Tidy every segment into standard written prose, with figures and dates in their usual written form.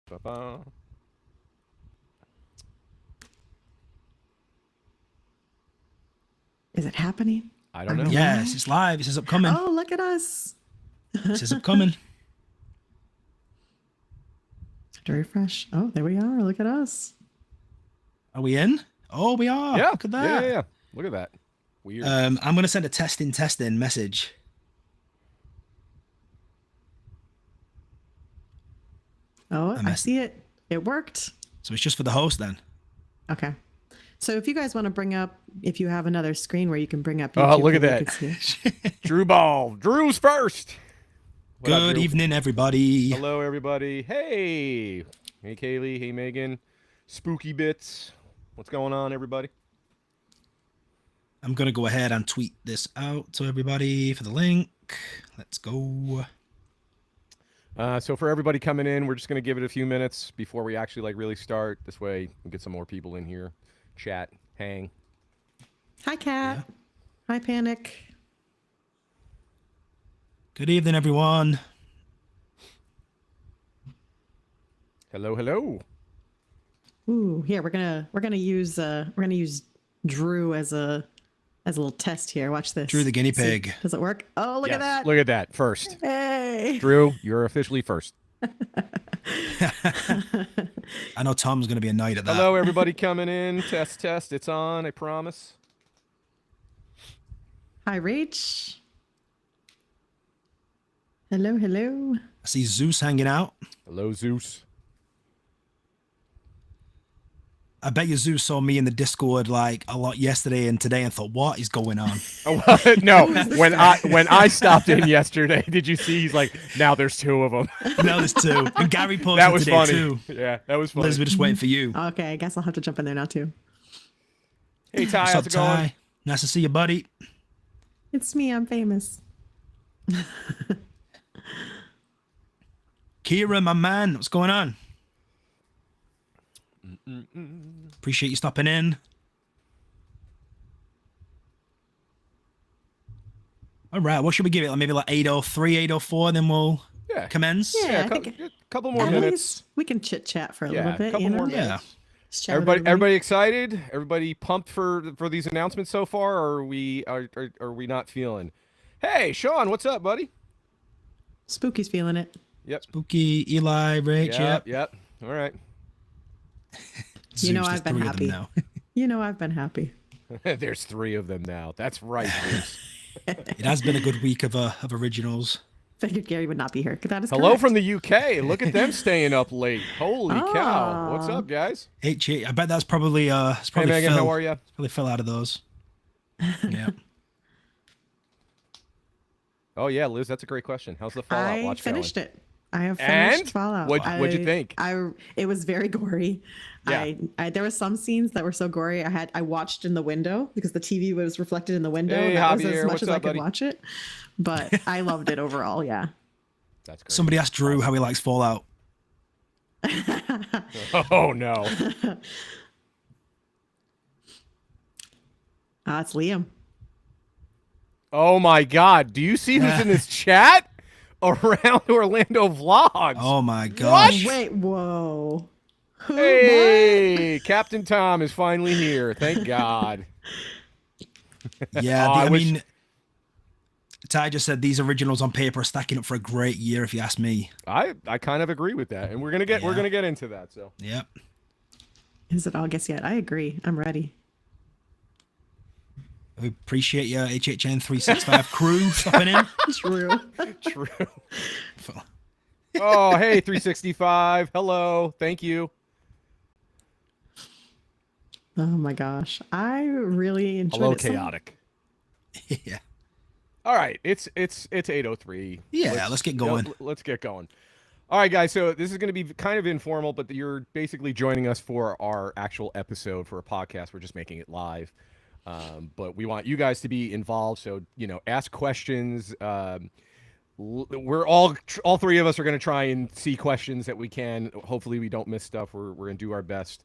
Ba-ba. Is it happening? I don't know. Yes, it's live. It says upcoming. Oh, look at us. It says upcoming. To refresh. Oh, there we are. Look at us. Are we in? Oh, we are. Yeah. Look at that. Yeah. Look at that. Weird. I'm going to send a testing message. Oh, I see it. It worked. So it's just for the host then. Okay. So if you guys want to bring up, if you have another screen where you can bring up Oh, YouTube look at so we that. can see. Drew Ball. Drew's first. What up, Good Drew? evening, everybody. Hello, everybody. Hey. Hey, Kaylee. Hey, Megan. Spooky Bits. What's going on, everybody? I'm going to go ahead and tweet this out to everybody for the link. Let's go. So for everybody coming in, we're just going to give it a few minutes before we actually really start. This way we get some more people in here. Chat, hang. Hi, Kat. Yeah. Hi, Panic. Good evening, everyone. Hello. Ooh, here we're gonna use Drew as a little test here. Watch this. Drew the guinea pig. Does it work? Oh, look at that. Look at that. First. Hey. Drew, you're officially first. I know Tom's going to be annoyed at that. Hello, everybody coming in. Test. It's on, I promise. Hi, Rach. Hello. I see Zeus hanging out. Hello, Zeus. I bet you Zeus saw me in the Discord like a lot yesterday and today and thought, what is going on? Oh, no, when I stopped in yesterday, did you see? He's like, now there's two of them. Now there's two. And Gary posted that was today funny. too. Yeah, that was funny. Liz, we're just waiting for you. Okay, I guess I'll have to jump in there now too. Hey, Ty, What's how's up, it going? Ty? Nice to see you, buddy. It's me. I'm famous. Kira, my man, what's going on? Appreciate you stopping in. All right, what should we give it? Maybe like 803, 804, then we'll commence. Yeah, a couple more minutes. We can chit chat for a little bit. A couple more minutes. Yeah. Everybody excited? Everybody pumped for these announcements so far, or are we not feeling? Hey, Sean, what's up, buddy? Spooky's feeling it. Yep. Spooky, Eli, Rich. Yep. All right. You know I've been happy. You know I've been happy. There's three of them now. That's right, Bruce. It has been a good week of originals. Figured Gary would not be here. That is Hello correct. from the UK. Look at them staying up late. Holy cow. What's up, guys? I bet that's probably Hey, Megan, Phil. how are you? Probably fell out of those. Yeah. Oh, yeah, Liz, that's a great question. How's the Fallout watch going? I finished it. I have finished Fallout. What'd you think? It was very gory. Yeah. There were some scenes that were so gory. I watched in the window because the TV was reflected in the window. Hey, and that was Javier, as much what's as up, I could buddy? watch it. But I loved it overall. Yeah. That's great. Somebody asked Drew how he likes Fallout. Oh, no. It's Liam. Oh, my God. Do you see who's in this chat? Around Orlando Vlogs. Oh, my gosh. Wait, whoa. Hey, Captain Tom is finally here. Thank God. Yeah, I mean, Ty just said these originals on paper are stacking up for a great year, if you ask me. I kind of agree with that, and we're gonna get into that. So yep. Is it August yet? I agree. I'm ready. We appreciate your HHN 365 crew stopping in. True. Oh, hey, 365. Hello. Thank you. Oh my gosh. I really enjoyed Hello, it. chaotic. Yeah. All right. It's 8:03. Yeah, let's get going. Let's get going. All right, guys. So this is going to be kind of informal, but you're basically joining us for our actual episode for a podcast. We're just making it live. But we want you guys to be involved. So, ask questions. We're all three of us are going to try and see questions that we can. Hopefully we don't miss stuff. We're going to do our best.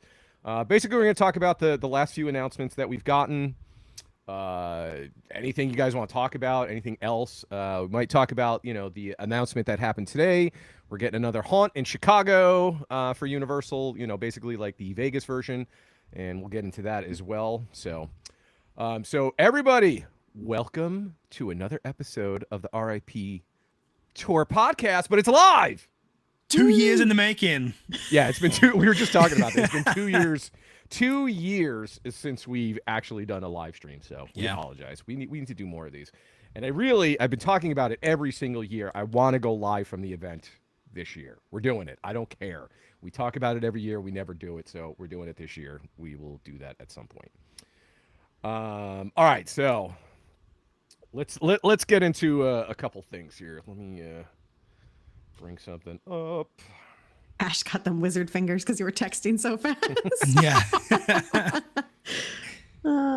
Basically, we're going to talk about the last few announcements that we've gotten. anything you guys want to talk about, anything else. We might talk about, the announcement that happened today. We're getting another haunt in Chicago for Universal, basically like the Vegas version, and we'll get into that as well. So everybody, welcome to another episode of the RIP Tour podcast, but it's live. 2 years in the making. Yeah, it's been we were just talking about this. It's been 2 years. 2 years since we've actually done a live stream, so we apologize. We need to do more of these. And I've been talking about it every single year. I want to go live from the event this year. We're doing it. I don't care. We talk about it every year. We never do it, so we're doing it this year. We will do that at some point. All right, so let's get into a couple things here. Let me bring something up. Ash got them wizard fingers because you were texting so fast. Yeah.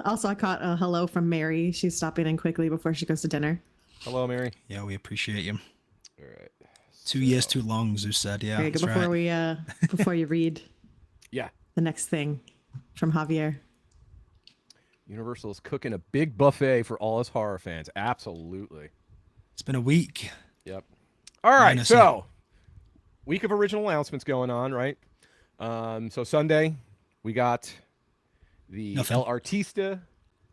Also, I caught a hello from Mary. She's stopping in quickly before she goes to dinner. Hello, Mary. Yeah, we appreciate you. All right. 2 years too long, Zeus said. Yeah, There you go. Before we before you read Yeah. the next thing from Javier. Universal is cooking a big buffet for all us horror fans. Absolutely. It's been a week. Yep. All right, Minus so week of original announcements going on, right? So Sunday, we got the Nothing. El Artista,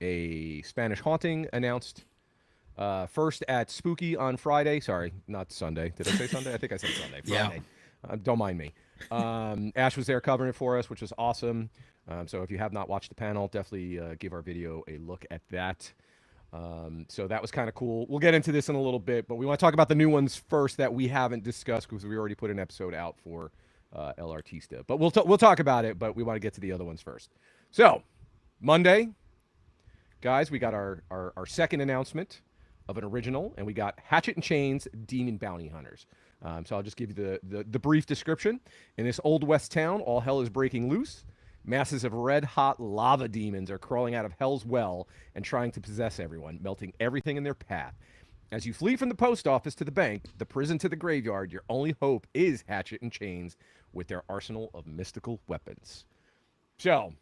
a Spanish haunting, announced first at Spooky on Friday. Sorry, not Sunday. Did I say Sunday? I think I said Sunday. Yeah. Friday. Don't mind me. Ash was there covering it for us, which was awesome. So if you have not watched the panel, definitely give our video a look at that. So that was kind of cool. We'll get into this in a little bit, but we want to talk about the new ones first that we haven't discussed because we already put an episode out for El Artista. But we'll talk about it, but we want to get to the other ones first. So Monday, guys, we got our second announcement of an original, and we got Hatchet and Chains Demon Bounty Hunters. So I'll just give you the brief description. In this old west town, all hell is breaking loose. Masses of red-hot lava demons are crawling out of hell's well and trying to possess everyone, melting everything in their path. As you flee from the post office to the bank, the prison to the graveyard, your only hope is Hatchet and Chains with their arsenal of mystical weapons. So,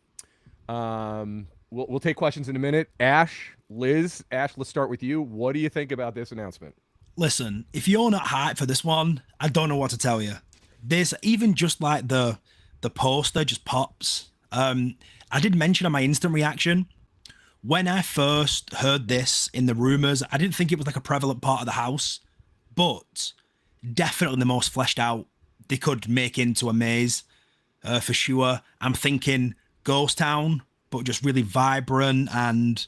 we'll take questions in a minute. Ash, Liz, let's start with you. What do you think about this announcement? Listen, if you're not hyped for this one, I don't know what to tell you. This, even just like the poster just pops. I did mention on my instant reaction, when I first heard this in the rumors, I didn't think it was like a prevalent part of the house, but definitely the most fleshed out they could make into a maze, for sure. I'm thinking ghost town, but just really vibrant and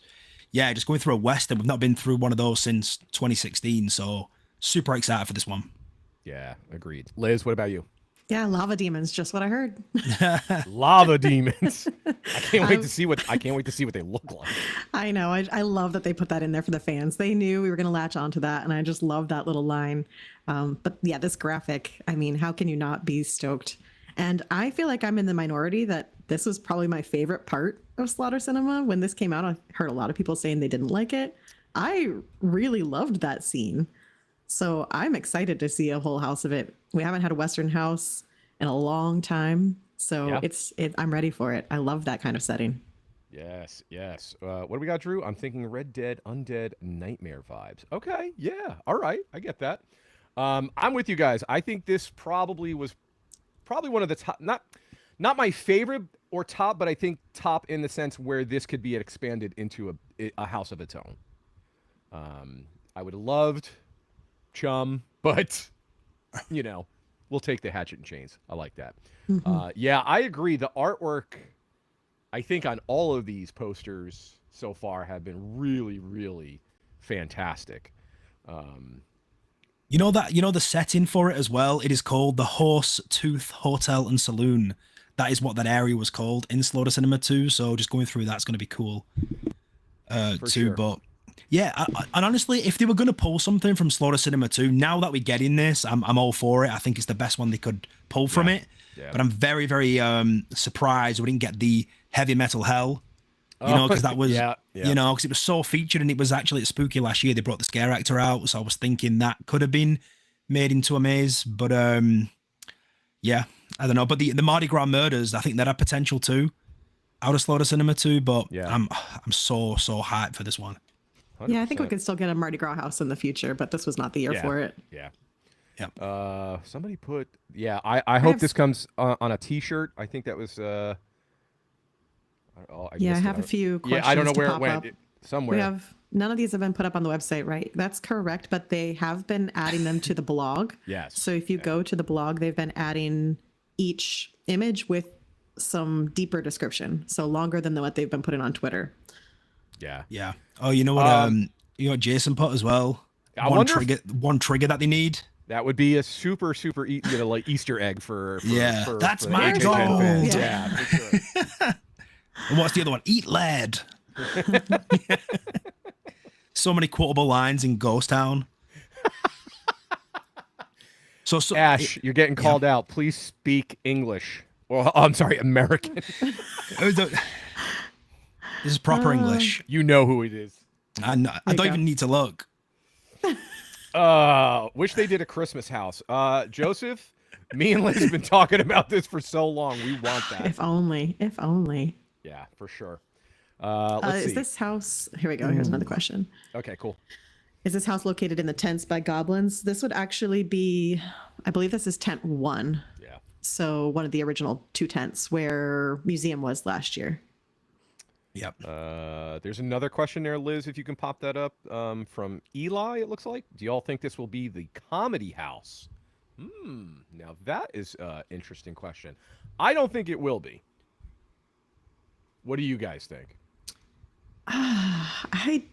yeah, just going through a western. We've not been through one of those since 2016, so super excited for this one. Yeah, agreed. Liz, what about you? Yeah, lava demons, just what I heard. Lava demons. I can't wait to see what they look like. I know. I love that they put that in there for the fans. They knew we were going to latch onto that, and I just love that little line. But yeah, this graphic, I mean, how can you not be stoked? And I feel like I'm in the minority that this was probably my favorite part of Slaughter Cinema. When this came out, I heard a lot of people saying they didn't like it. I really loved that scene. So I'm excited to see a whole house of it. We haven't had a Western house in a long time. So yeah. I'm ready for it. I love that kind of setting. Yes. What do we got, Drew? I'm thinking Red Dead, Undead, Nightmare vibes. Okay, yeah, all right, I get that. I'm with you guys. I think this probably was one of the top, not my favorite or top, but I think top in the sense where this could be expanded into a house of its own. I would have loved Chum, but we'll take the Hatchet and Chains. I like that. Mm-hmm. Yeah, I agree. The artwork, I think, on all of these posters so far have been really, really fantastic. The setting for it as well. It is called the Horse Tooth Hotel and Saloon. That is what that area was called in Slaughter Cinema 2. So just going through that's going to be cool too. Sure. But yeah, and honestly, if they were going to pull something from Slaughter Cinema 2, now that we're getting this, I'm all for it. I think it's the best one they could pull from it. Yeah. But I'm very, very surprised we didn't get the Heavy Metal Hell. Because that was, because it was so featured, and it was actually at Spooky last year. They brought the Scare Actor out, so I was thinking that could have been made into a maze. But yeah, I don't know. But the Mardi Gras Murders, I think that had potential too. out of Slaughter Cinema 2, but Yeah. I'm so hyped for this one. Yeah, I think we 100%. could still get a Mardi Gras house in the future, but this was not the year for it. Yeah. Yep. Somebody put. Yeah, I hope have- this comes on a T-shirt. I think that was. Yeah, I missed it. have a few Yeah, I don't know questions to where it pop went. up. Somewhere. We have none of these have been put up on the website, right? That's correct, but they have been adding them to the blog. Yes. So if you go to the blog, they've been adding each image with some deeper description, so longer than what they've been putting on Twitter. Yeah. Yeah. Oh, you know what? You know what Jason put as well. I wonder One trigger that they need. That would be a super like Easter egg for Yeah, that's for the my HHN goal. fans. Yeah. Yeah, for sure. And what's the other one? Eat lead. So many quotable lines in Ghost Town. So Ash, you're getting called out. Please speak English. Well, I'm sorry, American. This is proper English. You know who it is. I don't go. even need to look. Wish they did a Christmas house. Joseph, me and Liz have been talking about this for so long. We want that. If only. If only. Yeah, for sure. Let's Is see. this house? Here we go. Here's another question. Okay, cool. Is this house located in the tents by goblins? This would actually be, I believe this is tent 1. Yeah. So one of the original 2 tents where museum was last year. Yep. There's another question there, Liz, if you can pop that up, from Eli, it looks like. Do y'all think this will be the comedy house? Now that is an interesting question. I don't think it will be. What do you guys think? I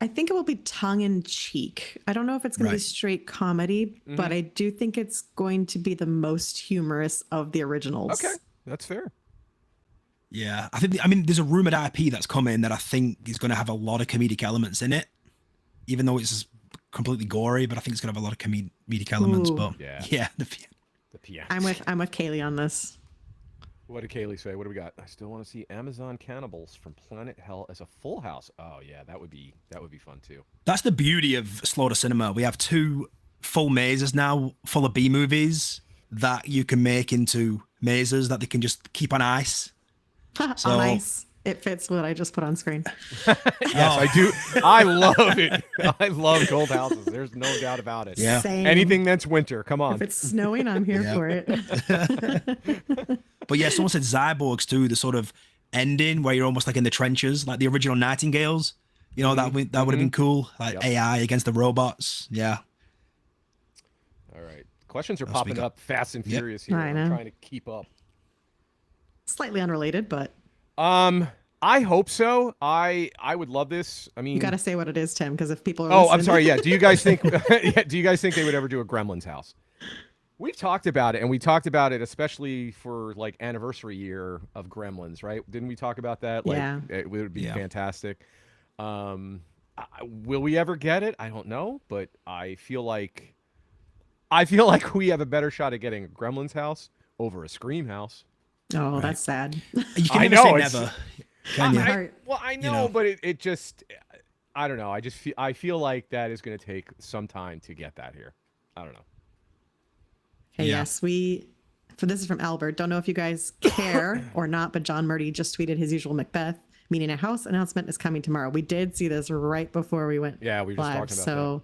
think it will be tongue in cheek. I don't know if it's going to be Right. straight comedy, but I do think it's going to be the most humorous of the originals. Okay, that's fair. Yeah, I mean, there's a rumored IP that's coming that I think is going to have a lot of comedic elements in it, even though it's completely gory. But I think it's going to have a lot of comedic elements. Ooh. But Yeah. the piano. I'm with Kaylee on this. What did Kaylee say? What do we got? I still want to see Amazon Cannibals from Planet Hell as a full house. Oh yeah, that would be fun too. That's the beauty of Slaughter Cinema. We have 2 full mazes now, full of B movies that you can make into mazes that they can just keep on ice. So- On ice. It fits what I just put on screen. Yes, I do. I love it. I love cold houses. There's no doubt about it. Yeah. Same. Anything that's winter. Come on. If it's snowing, I'm here Yeah. for it. But yeah, someone said Cyborgs too, the sort of ending where you're almost like in the trenches, like the original Nightingales. You know, that would have been cool. Like Yep. AI against the robots. Yeah. All right. Questions are What else we popping got? up fast and Yep. furious here. I I'm know. trying to keep up. Slightly unrelated, but I hope so. I would love this. I mean, you got to say what it is, Tim, because if people are oh, I'm listening- sorry. Yeah. Do you guys think? Do you guys think they would ever do a Gremlins house? We've talked about it, and we talked about it especially for like anniversary year of Gremlins, right? Didn't we talk about that? Like, Yeah. it would be Yeah. fantastic. Will we ever get it? I don't know, but I feel like we have a better shot at getting a Gremlins house over a Scream house. Oh, that's sad. You can I never know, say it's- never. Can you? I know, know. but it just, I don't know. I feel like that is going to take some time to get that here. I don't know. Hey, Yeah. yes, this is from Albert. Don't know if you guys care or not, but John Murdy just tweeted his usual Macbeth, meaning a house announcement is coming tomorrow. We did see this right before we went Yeah, we were just live. talking about So,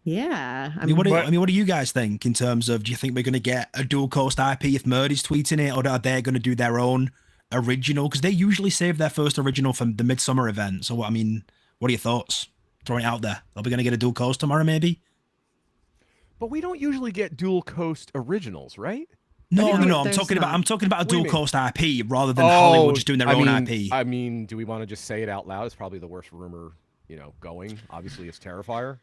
yeah. I mean, what do you guys think in terms of, do you think we're going to get a dual coast IP if Murdy's tweeting it, or are they going to do their own original? Because they usually save their first original from the Midsummer event. So, what are your thoughts? Throwing it out there. Are we going to get a dual coast tomorrow, maybe? But we don't usually get dual coast originals, right? No, mean, no. I'm there's talking about not. I'm talking about a What do you dual mean? coast IP rather than Hollywood just doing their own IP. I mean, do we want to just say it out loud? It's probably the worst rumor, going. Obviously, it's Terrifier.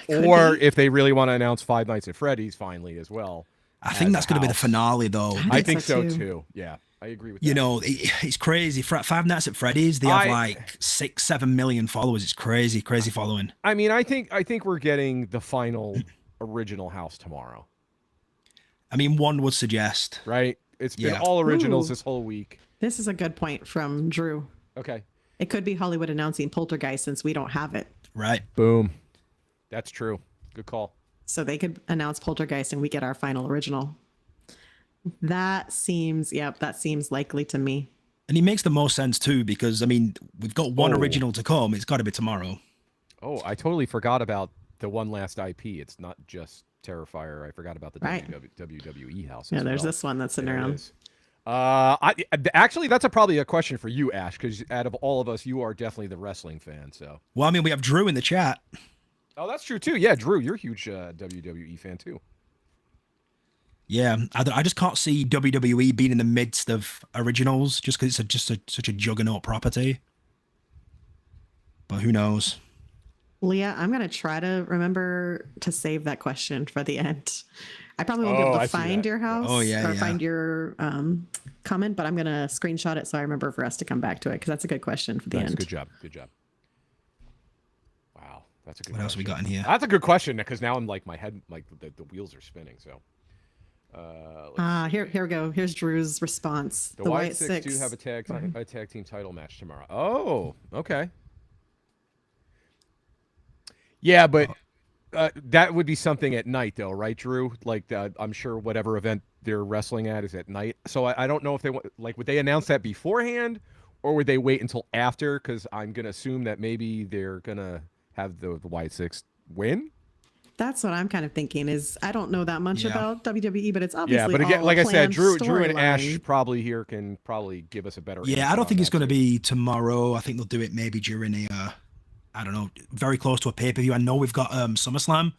Or if they really want to announce Five Nights at Freddy's finally as well. I think as that's a going to be the house. finale, though. I think so, so too. too. Yeah, I agree with that. You know, it's crazy. Five Nights at Freddy's, they have like 6-7 million followers. It's crazy following. I mean, I think we're getting the final original house tomorrow, I mean, one would suggest. right? It's been Yeah. all originals Ooh. this whole week. This is a good point from Drew. Okay. It could be Hollywood announcing Poltergeist since we don't have it. Right. Boom. That's true. Good call. So they could announce Poltergeist and we get our final original. That seems, yep, that seems likely to me. And it makes the most sense too, because I mean, we've got one Oh. original to come. It's got to be tomorrow. Oh, I totally forgot about the one last IP. It's not just Terrifier. I forgot about the Right. WWE house. Yeah, as there's well. this one that's sitting There it around. is. Actually, that's probably a question for you, Ash, because out of all of us, you are definitely the wrestling fan. So. Well, I mean, we have Drew in the chat. Oh, that's true too. Yeah, Drew, you're a huge WWE fan too. Yeah, I just can't see WWE being in the midst of originals just because it's such a juggernaut property. But who knows? Leah, I'm going to try to remember to save that question for the end. I probably won't be able I to see find that. your house Oh, yeah, or yeah. find your comment, but I'm going to screenshot it so I remember for us to come back to it because that's a good question for the Nice, end. good job. Good job. Wow, that's a good. What else we got in here? That's a good question because now I'm like my head, like the wheels are spinning. So. Here we go. Here's Drew's response. The White Six do have a tag team title match tomorrow. Oh, okay. Yeah, but that would be something at night, though, right, Drew? Like, I'm sure whatever event they're wrestling at is at night. So I don't know if they would they announce that beforehand, or would they wait until after? Because I'm gonna assume that maybe they're gonna have the White Six win. That's what I'm kind of thinking. Is I don't know that much Yeah. about WWE, but it's obviously Yeah, but again, all like a I said, planned Drew and Ash storyline. probably here can probably give us a better. Yeah, I insight don't think on it's that, going to too. be tomorrow. I think they'll do it maybe during a, I don't know, very close to a pay-per-view. I know we've got SummerSlam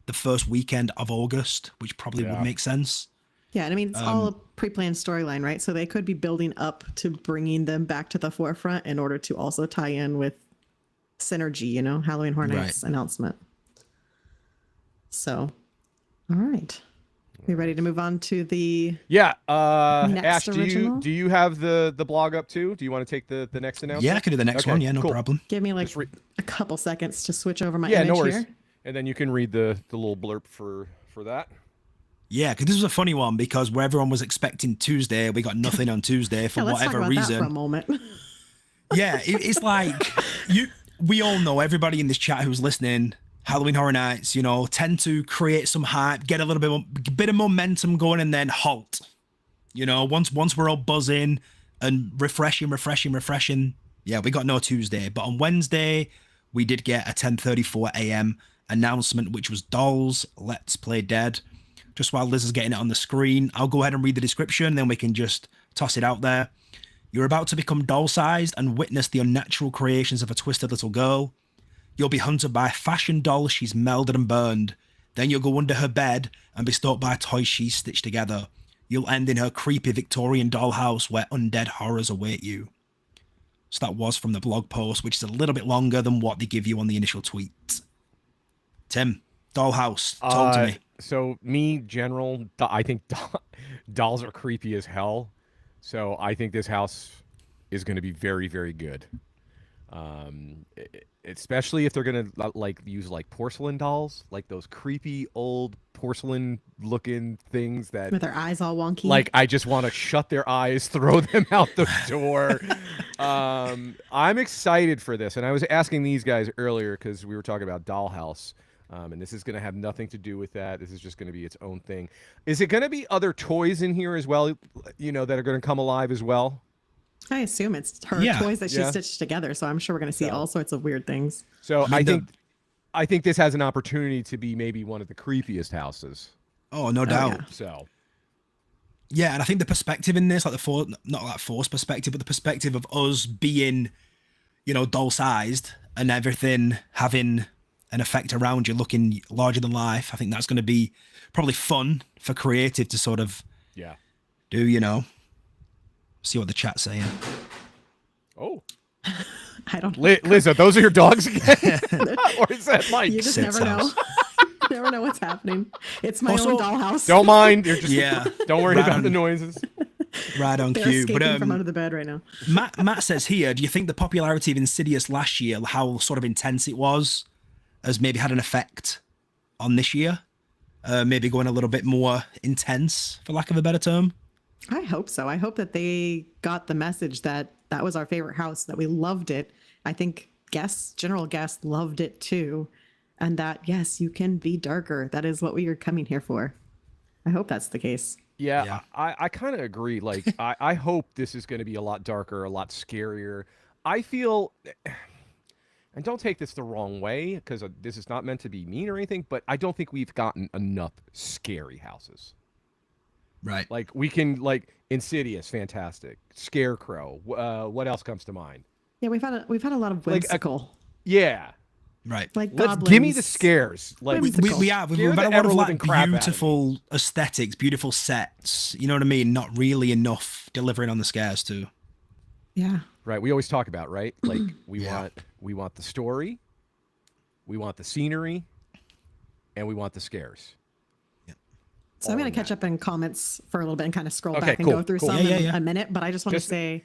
the first weekend of August, which probably would make sense. Yeah, and I mean it's all a pre-planned storyline, right? So they could be building up to bringing them back to the forefront in order to also tie in with Synergy, Halloween Horror Nights announcement. So, all right. We ready to move on to the Yeah, next Ash, original? do you have the blog up too? Do you want to take the next announcement? Yeah, I can do the next Okay, one. Yeah, no cool. problem. Give me like Just re- a couple seconds to switch over my Yeah, image no worries. here. And then you can read the little blurb for that. Yeah, because this was a funny one because where everyone was expecting Tuesday, we got nothing on Tuesday for Yeah, let's talk whatever about that for a reason. moment. Yeah, it's like we all know, everybody in this chat who's listening, Halloween Horror Nights, tend to create some hype, get a little bit of momentum going, and then halt. Once we're all buzzing and refreshing. Yeah, we got no Tuesday, but on Wednesday we did get a 10:34 a.m. announcement, which was Dolls Let's Play Dead. Just while Liz is getting it on the screen, I'll go ahead and read the description, then we can just toss it out there. You're about to become doll-sized and witness the unnatural creations of a twisted little girl. You'll be hunted by a fashion doll she's melded and burned. Then you'll go under her bed and be stalked by toys she's stitched together. You'll end in her creepy Victorian dollhouse where undead horrors await you. So that was from the blog post, which is a little bit longer than what they give you on the initial tweet. Tim, dollhouse, talk to me. So I think dolls are creepy as hell. So I think this house is going to be very, very good. Especially if they're going to use porcelain dolls, like those creepy old porcelain looking things that With their eyes all wonky. I just want to shut their eyes, throw them out the door. I'm excited for this. And I was asking these guys earlier because we were talking about Dollhouse. And this is going to have nothing to do with that. This is just going to be its own thing. Is it going to be other toys in here as well, that are going to come alive as well? I assume it's her toys that she stitched together, so I'm sure we're going to see all sorts of weird things. So I think this has an opportunity to be maybe one of the creepiest houses. Oh, no doubt. Yeah. So, yeah, and I think the perspective in this, not like forced perspective, but the perspective of us being, doll-sized and everything having an effect around you, looking larger than life. I think that's going to be probably fun for creative to sort of do, see what the chat's saying. Oh. I don't know. Liza, those are your dogs again? Or is that Mike? You just Sid's never know. house. Never know what's happening. It's my Also, own dollhouse. Don't mind. You're just, Yeah. Don't worry Right about on. the noises. Right on They're cue. escaping But from under the bed right now. Matt says here, do you think the popularity of Insidious last year, how sort of intense it was, has maybe had an effect on this year? Maybe going a little bit more intense, for lack of a better term? I hope so. I hope that they got the message that that was our favorite house, that we loved it. I think general guests loved it too. And that, yes, you can be darker. That is what we are coming here for. I hope that's the case. Yeah, Yeah. I kind of agree. Like, I hope this is going to be a lot darker, a lot scarier. I feel, and don't take this the wrong way, because this is not meant to be mean or anything, but I don't think we've gotten enough scary houses. Right. Like, we can, like, Insidious, fantastic. Scarecrow, what else comes to mind? Yeah, we've had a lot of Like, whimsical, Yeah. Right. like Let's goblins. give me the scares. Like, Whimsical. We have. We've Scare had the a lot of ever-living like crap out of me. beautiful aesthetics, beautiful sets. You know what I mean? Not really enough delivering on the scares too. Yeah. right. We always talk about, right? Like, Yeah. we want the story, we want the scenery, and we want the scares. So I'm All going in to catch that. up in comments for a little bit and kind of scroll Okay, back and cool, go through cool. some Yeah. in a minute. But I just want to Just- say,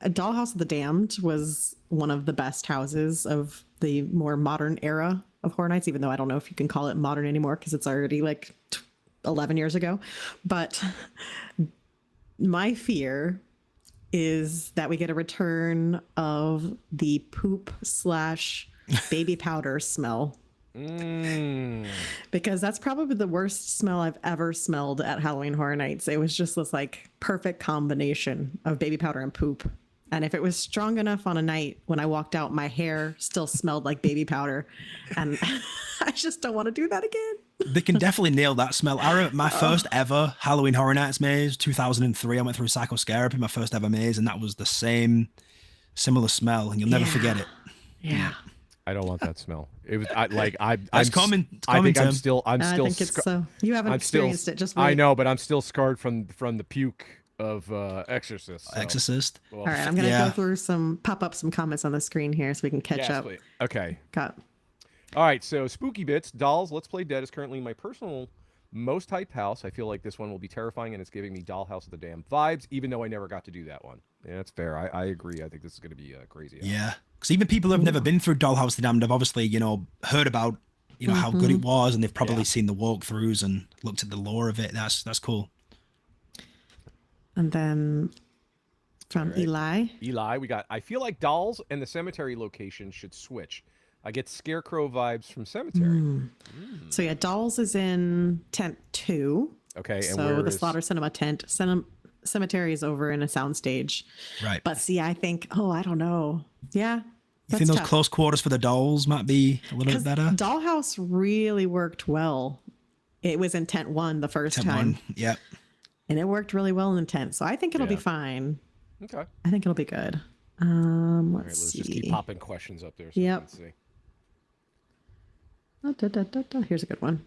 Dollhouse of the Damned was one of the best houses of the more modern era of Horror Nights, even though I don't know if you can call it modern anymore because it's already like 11 years ago. But my fear is that we get a return of the poop / baby powder smell. Because that's probably the worst smell I've ever smelled at Halloween Horror Nights. It was just this like perfect combination of baby powder and poop. And if it was strong enough on a night when I walked out, my hair still smelled like baby powder. And I just don't want to do that again. They can definitely nail that smell. I remember my first ever Halloween Horror Nights maze, 2003. I went through Psychoscarapy, my first ever maze, and that was the similar smell, and you'll never Yeah. forget it. Yeah. I don't want that smell. It was I'm It's common. It's I think common, I'm Tim. still I think it's so. You haven't I'm still experienced it. Just wait. I know, but I'm still scarred from the puke of Exorcist. So. Exorcist. Well, All right. I'm going to Yeah. go through pop up some comments on the screen here so we can catch yes, up. please. Okay. Got All right, so Spooky Bits, Dolls, Let's Play Dead is currently my personal most hyped house. I feel like this one will be terrifying, and it's giving me Dollhouse of the Damned vibes, even though I never got to do that one. Yeah, that's fair. I agree. I think this is going to be crazy. Yeah, because even people who have never been through Dollhouse the Damned have obviously, heard about, how good it was, and they've probably seen the walkthroughs and looked at the lore of it. That's cool. And then from right. Eli. We got, I feel like Dolls and the cemetery location should switch. I get Scarecrow vibes from Cemetery. So yeah, Dolls is in tent 2. Okay, and So where the is- Slaughter Cinema tent. Cemetery is over in a soundstage. Right. But see, I think, I don't know. Yeah. You That's think those tough. close quarters for the dolls might be a little bit 'Cause better? Dollhouse really worked well. It was in tent 1 the first Tent time. one. Yep. And it worked really well in tent. So I think it'll be Yeah. fine. Okay. I think it'll be good. All right, Let's let's see. just keep popping questions up there so Yep. we can see. Here's a good one.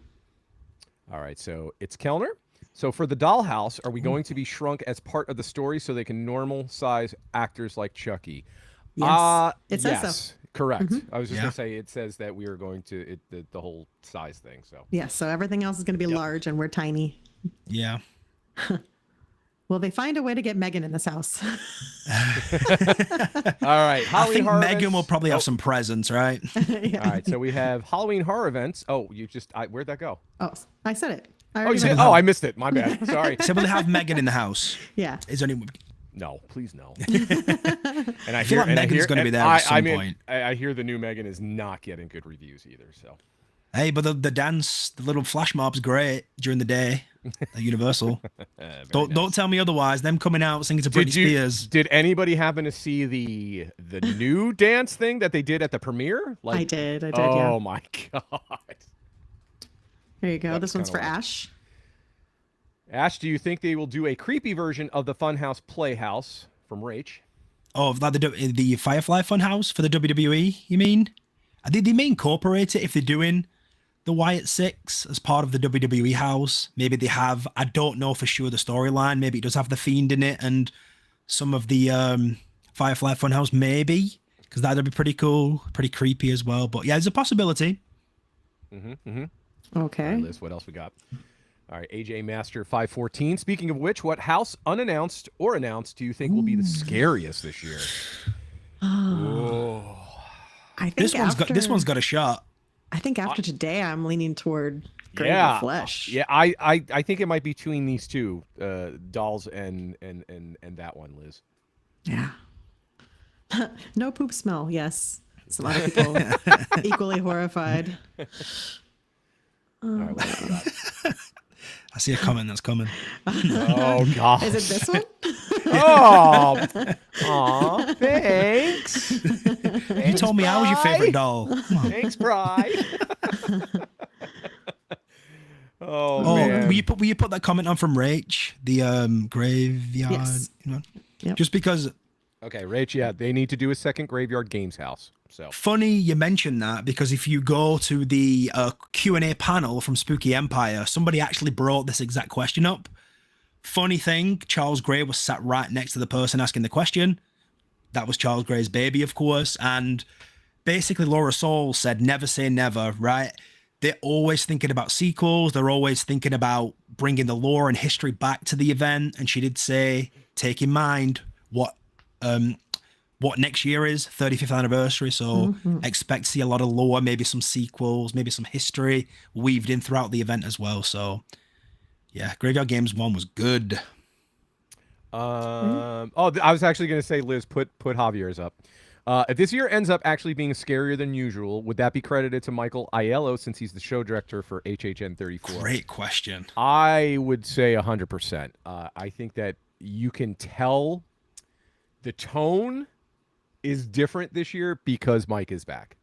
All right, so it's Kellner. So for the Dollhouse, are we going to be shrunk as part of the story so they can normal size actors like Chucky? Yes. It says so. yes, correct. I was just Yeah. going to say it says that we are going to the whole size thing. So Yeah. So everything else is going to be large and we're tiny. Yeah. Will they find a way to get Megan in this house? all right, I Halloween think horror Megan events. will probably have some presents, right? All right, so we have Halloween horror events. Oh, where'd that go? Oh, I said it. I Oh, already you said did? it. Oh, I missed it. My bad. Sorry. So will they have Megan in the house? Yeah. Is there any? No, please no. And I feel like Megan's gonna be there at some point. I hear the new Megan is not getting good reviews either. So Hey, but the dance, the little flash mob's great during the day at Universal. Don't tell me otherwise. Them coming out singing to Britney Spears. Did anybody happen to see the new dance thing that they did at the premiere? I did. Oh Yeah. my god. There you go. That This was one's for kinda wild. Ash. Ash, do you think they will do a creepy version of the Funhouse Playhouse from Rach? Oh, like the Firefly Funhouse for the WWE, you mean? They may incorporate it if they're doing the Wyatt Six as part of the WWE house. Maybe they have, I don't know for sure the storyline. Maybe it does have the Fiend in it and some of the Firefly Funhouse, maybe. Because that'd be pretty cool, pretty creepy as well. But yeah, there's a possibility. Okay. All right, Liz, what else we got? All right, AJ Master 514. Speaking of which, what house unannounced or announced do you think will be the scariest this year? I think This one's got a shot. I think after today, I'm leaning toward Grave Yeah, of Flesh. yeah. I think it might be between these two, Dolls and that one, Liz. Yeah. No poop smell. Yes. Some other people equally horrified. All right, what else we got? I see a comment that's coming. Oh gosh. Is it this one? Oh, aw, thanks. You told me I was your favorite doll. Come on. Thanks, Bri. Oh, Oh, man. will you put that comment on from Rach, the graveyard? Yes. Yep. Just because Okay, Rach, yeah, they need to do a second Graveyard Games house. So funny you mentioned that, because if you go to the Q&A panel from Spooky Empire, somebody actually brought this exact question up. Funny thing, Charles Gray was sat right next to the person asking the question. That was Charles Gray's baby, of course. And basically Laura Soul said, never say never, right? They're always thinking about sequels. They're always thinking about bringing the lore and history back to the event. And she did say, take in mind what next year is, 35th anniversary. So expect to see a lot of lore, maybe some sequels, maybe some history weaved in throughout the event as well. So yeah, Graveyard Games 1 was good. I was actually going to say, Liz, put Javier's up. If this year ends up actually being scarier than usual, would that be credited to Michael Aiello, since he's the show director for HHN 34? Great question. I would say 100%. I think that you can tell the tone is different this year because Mike is back.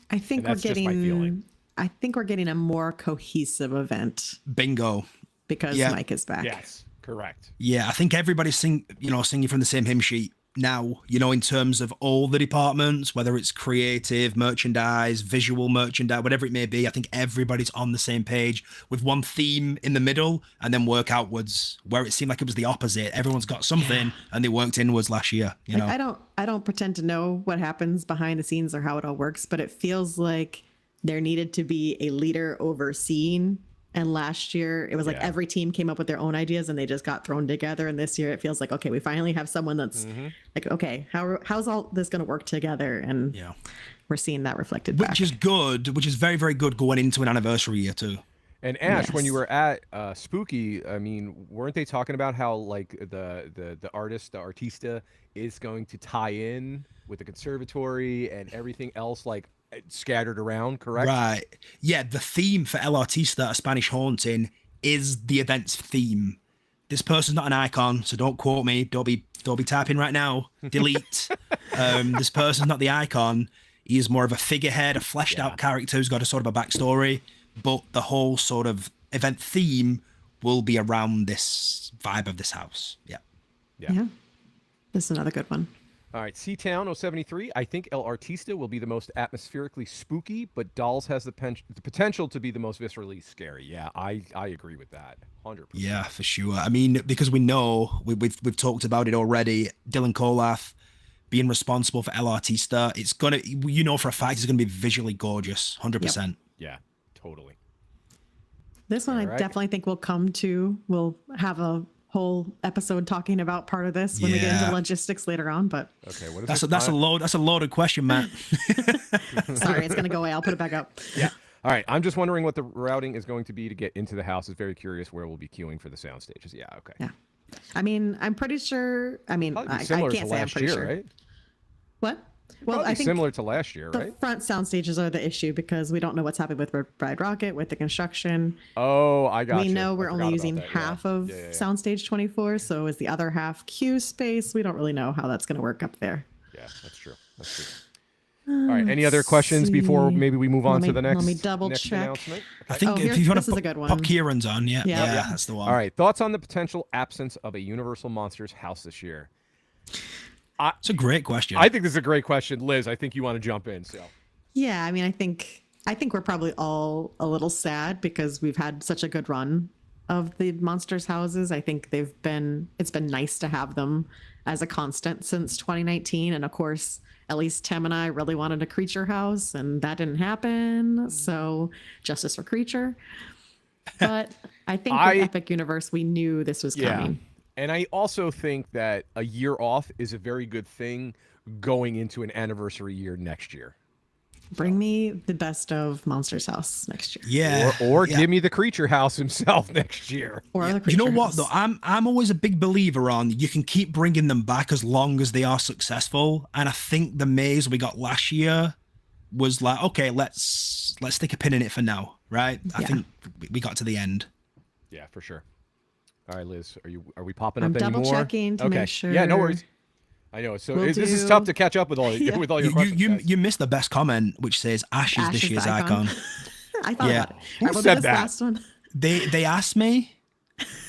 I think And that's just my feeling. I think we're getting a more cohesive event Bingo. because Yeah. Mike is back. Yes, correct. Yeah, I think everybody's singing from the same hymn sheet now, in terms of all the departments, whether it's creative, merchandise, visual merchandise, whatever it may be. I think everybody's on the same page with one theme in the middle and then work outwards, where it seemed like it was the opposite. Everyone's got something and they worked inwards last year, I don't pretend to know what happens behind the scenes or how it all works, but it feels like there needed to be a leader overseeing. And last year, it was like every team came up with their own ideas and they just got thrown together. And this year, it feels like, okay, we finally have someone that's like, okay, how's all this going to work together? And we're seeing that reflected back. Which is good, which is very, very good going into an anniversary year too. And Ash, when you Yes. were at Spooky, I mean, weren't they talking about how like the artist, the artista, is going to tie in with the conservatory and everything else, like scattered around, correct? Right. Yeah, the theme for El Artista, A Spanish Haunting, is the event's theme. This person's not an icon, so don't quote me. Don't be typing right now. Delete. This person's not the icon. He is more of a figurehead, a fleshed out character who's got a sort of a backstory. But the whole sort of event theme will be around this vibe of this house. Yeah. Yeah. This is another good one. All right, C-Town 073. I think El Artista will be the most atmospherically spooky, but Dolls has the potential to be the most viscerally scary. Yeah, I agree with that. 100%. Yeah, for sure. I mean, because we know, we've talked about it already, Dylan Colath being responsible for El Artista, it's going to, for a fact, it's going to be visually gorgeous, 100%. Yeah, totally. This one, All I right. definitely think we'll have a whole episode talking about part of this when we get into Yeah. logistics later on. But Okay, what is That's this? a loaded question, Matt. sorry, it's gonna go away. I'll put it back up. Yeah. All right, I'm just wondering what the routing is going to be to get into the house. Is very curious where we'll be queuing for the sound stages. Yeah, okay. Yeah. I mean, I'm pretty sure. I mean, Probably I be similar can't to say I'm last pretty year, sure. right? What? Well, Probably I think similar to last year, the right? front sound stages are the issue because we don't know what's happening with Bride Rocket, with the construction. Oh, I got We you. know I we're forgot only about using that, yeah. half of Yeah, yeah, yeah. Soundstage 24, so is the other half queue space? We don't really know how that's going to work up there. Yeah, that's true. That's true. All right. Any other questions see. before maybe we move on Let to the me- next, let me double next check. announcement? I Okay. think Oh, if here's- you want this is a to good one. pop Kieran's on, yeah, Yeah. that's the one. All right. Thoughts on the potential absence of a Universal Monsters house this year? It's a great question. I think this is a great question, Liz. I think you want to jump in. So Yeah, I mean, I think we're probably all a little sad because we've had such a good run of the monsters houses. I think it's been nice to have them as a constant since 2019, and of course, at least Tim and I really wanted a creature house, and that didn't happen. So justice for creature. But I think with Epic Universe, we knew this was coming. And I also think that a year off is a very good thing going into an anniversary year next year. Bring me the best of Monsters House next year. Yeah. Or yeah. give me the creature house himself next year. Or the You creature know what house. though? I'm always a big believer on you can keep bringing them back as long as they are successful. And I think the maze we got last year was like, okay, let's stick a pin in it for now, right? I Yeah. think we got to the end. Yeah, for sure. All right, Liz, are we popping I'm up double anymore? checking to Okay. make sure. Yeah, no worries. I know. So We'll this is do- tough to catch up with all Yeah. with all your You questions. you guys. you missed the best comment, which says Ash is Ash this is the year's icon. icon. I thought Yeah. about it. Who All right, we'll said do this that? last one. They asked me,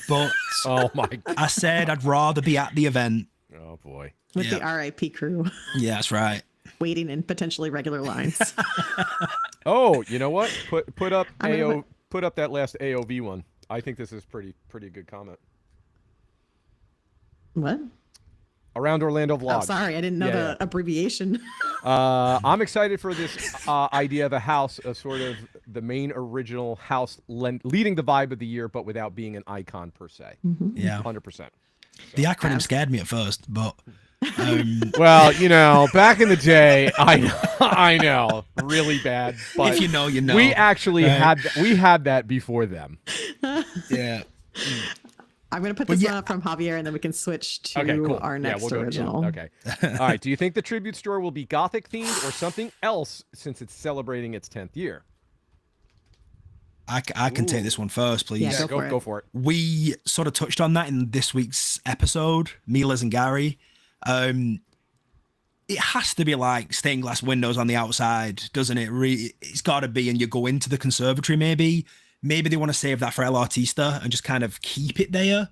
but Oh my. I said I'd rather be at the event. Oh boy. With the Yeah. RIP crew Yeah, that's right. waiting in potentially regular lines. Oh, you know what? Put up I'm gonna AO. Put up that last AOV one. I think this is pretty good comment. What? Around Orlando vlog. Oh, sorry, I didn't know the abbreviation. I'm excited for this idea of a house of sort of the main original house leading the vibe of the year, but without being an icon per se. Yeah. 100%. The acronym scared me at first, but Well, you know, back in the day, I know, really bad. But if you know, you know. we actually Right. had that before them. Yeah. I'm going to put But this yeah. one up from Javier, and then we can switch to Okay, cool. our next we'll go. original. Okay. All right. Do you think the tribute store will be Gothic themed or something else since it's celebrating its 10th year? I can take this one first, please. Yeah, Yeah, Go for it. go for it. We sort of touched on that in this week's episode, Mila's and Gary. It has to be like stained glass windows on the outside, doesn't it? It's got to be, and you go into the conservatory maybe. Maybe they want to save that for El Artista and just kind of keep it there.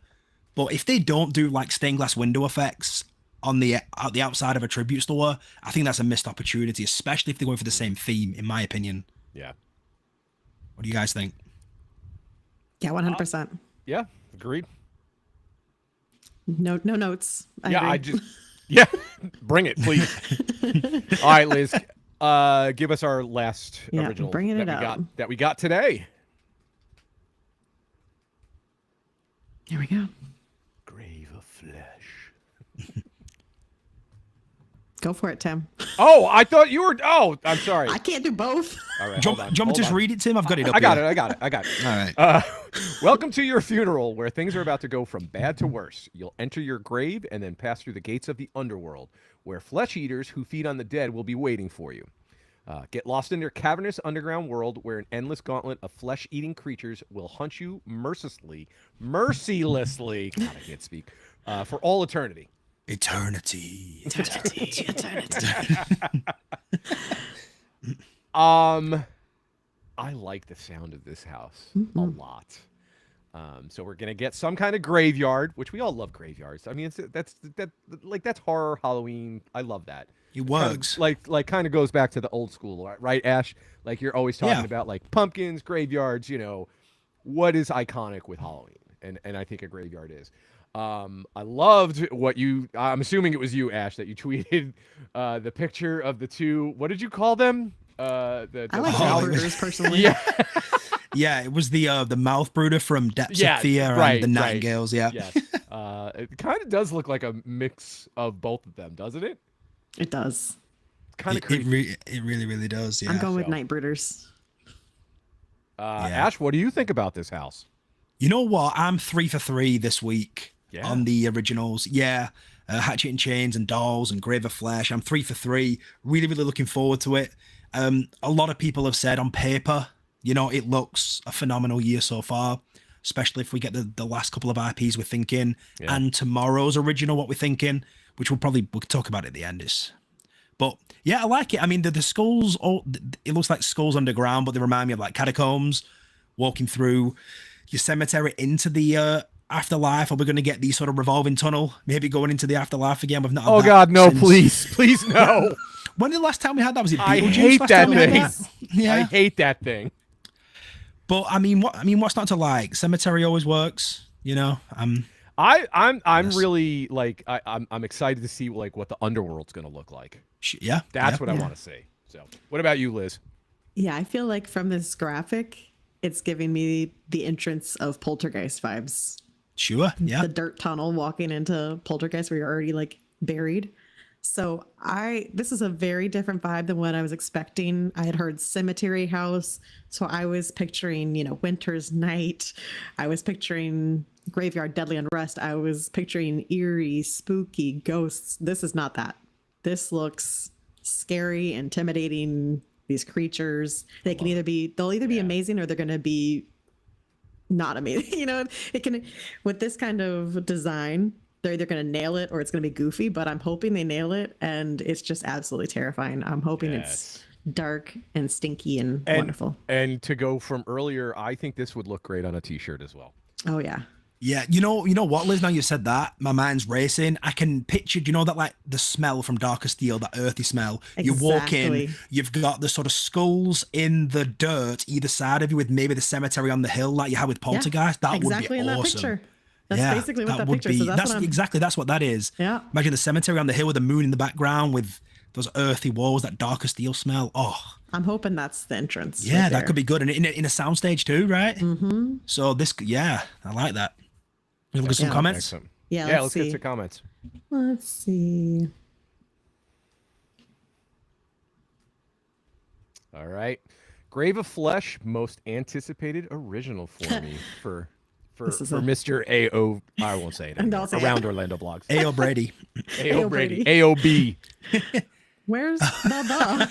But if they don't do like stained glass window effects on the outside of a tribute store, I think that's a missed opportunity, especially if they're going for the same theme, in my opinion. Yeah. What do you guys think? Yeah, 100%. Yeah. Agreed. No notes. Yeah. agree. Yeah. Bring it, please. All right, Liz. Give us our last Yeah, original bringing that it we up. that we got today. Here we go. Grave of Flesh. Go for it, Tim. Oh, I thought you were. Oh, I'm sorry. I can't do both. All right. Do you Hold on, want me to hold just on. read it, Tim? I've got it up I got here. it. I got it. All right. Welcome to your funeral, where things are about to go from bad to worse. You'll enter your grave and then pass through the gates of the underworld, where flesh eaters who feed on the dead will be waiting for you. Get lost in their cavernous underground world, where an endless gauntlet of flesh-eating creatures will hunt you mercilessly, God, I can't speak, for all eternity. Eternity. I like the sound of this house a lot. So we're gonna get some kind of graveyard, which we all love graveyards. I mean, that's horror Halloween. I love that. It works. Kind of goes back to the old school, right, Ash? Like you're always talking Yeah. about like pumpkins, graveyards. You know, what is iconic with Halloween, and I think a graveyard is. I loved what I'm assuming it was you, Ash, that you tweeted the picture of the two. What did you call them? I like Oh, hamburgers personally. Yeah. Yeah, it was the mouth brooder from Depths Yeah, of Fear right, and the right. Nightingales. Yeah. Yes. It kind of does look like a mix of both of them, doesn't it? It does. Kind of It creepy. really does. Yeah. I'm going with so. night brooders. Yeah. Ash, what do you think about this house? You know what? I'm 3 for 3 this week Yeah. on the originals. Yeah. Hatchet and Chains and Dolls and Grave of Flesh. I'm 3 for 3. Really looking forward to it. A lot of people have said on paper, you know, it looks a phenomenal year so far, especially if we get the last couple of IPs we're thinking, Yeah. and tomorrow's original what we're thinking, which we'll talk about at the end. But yeah, I like it. I mean, the skulls, it looks like skulls underground, but they remind me of like catacombs, walking through your cemetery into the afterlife. Are we going to get the sort of revolving tunnel, maybe going into the afterlife again? We've not had Oh that God, no! since- Please no! When the last time we had that? Was it I Beetlejuice hate last that time we had thing. that? Yeah. I hate that thing. But what's not to like? Cemetery always works, you know. I'm Yes. really like I'm excited to see like what the underworld's going to look like. Yeah, That's yeah. what I want to see. So, what about you, Liz? Yeah, I feel like from this graphic, it's giving me the entrance of Poltergeist vibes. Sure, yeah. The dirt tunnel walking into Poltergeist where you're already like buried. So this is a very different vibe than what I was expecting. I had heard cemetery house, so I was picturing, winter's night. I was picturing graveyard deadly unrest. I was picturing eerie, spooky ghosts. This is not that. This looks scary, intimidating. These creatures, they'll either be amazing or they're going to be not amazing. You know, it can, with this kind of design, they're either going to nail it or it's going to be goofy, but I'm hoping they nail it, and it's just absolutely terrifying. I'm hoping it's dark and stinky and wonderful. And to go from earlier, I think this would look great on a t-shirt as well. Oh yeah. Yeah, you know what, Liz? Now you said that, my mind's racing. I can picture, do you know that like the smell from Darker Steel, that earthy smell? Exactly. You walk in, you've got the sort of skulls in the dirt either side of you, with maybe the cemetery on the hill, like you had with Poltergeist. That exactly would be in awesome. That picture. That's basically what that picture is. So that's what that is. Yeah. Imagine the cemetery on the hill with the moon in the background, with those earthy walls, that Darker Steel smell. Oh, I'm hoping that's the entrance. Yeah, right that could be good, and in a soundstage too, right? Mm-hmm. So I like that. You look at some comments. Excellent. Yeah, let's get some comments. Let's see. All right. Grave of Flesh, most anticipated original for me for Mr. A.O. I won't say it anymore. Around Orlando Blogs. A.O. Brady. A.O. Brady. A.O.B. Where's the?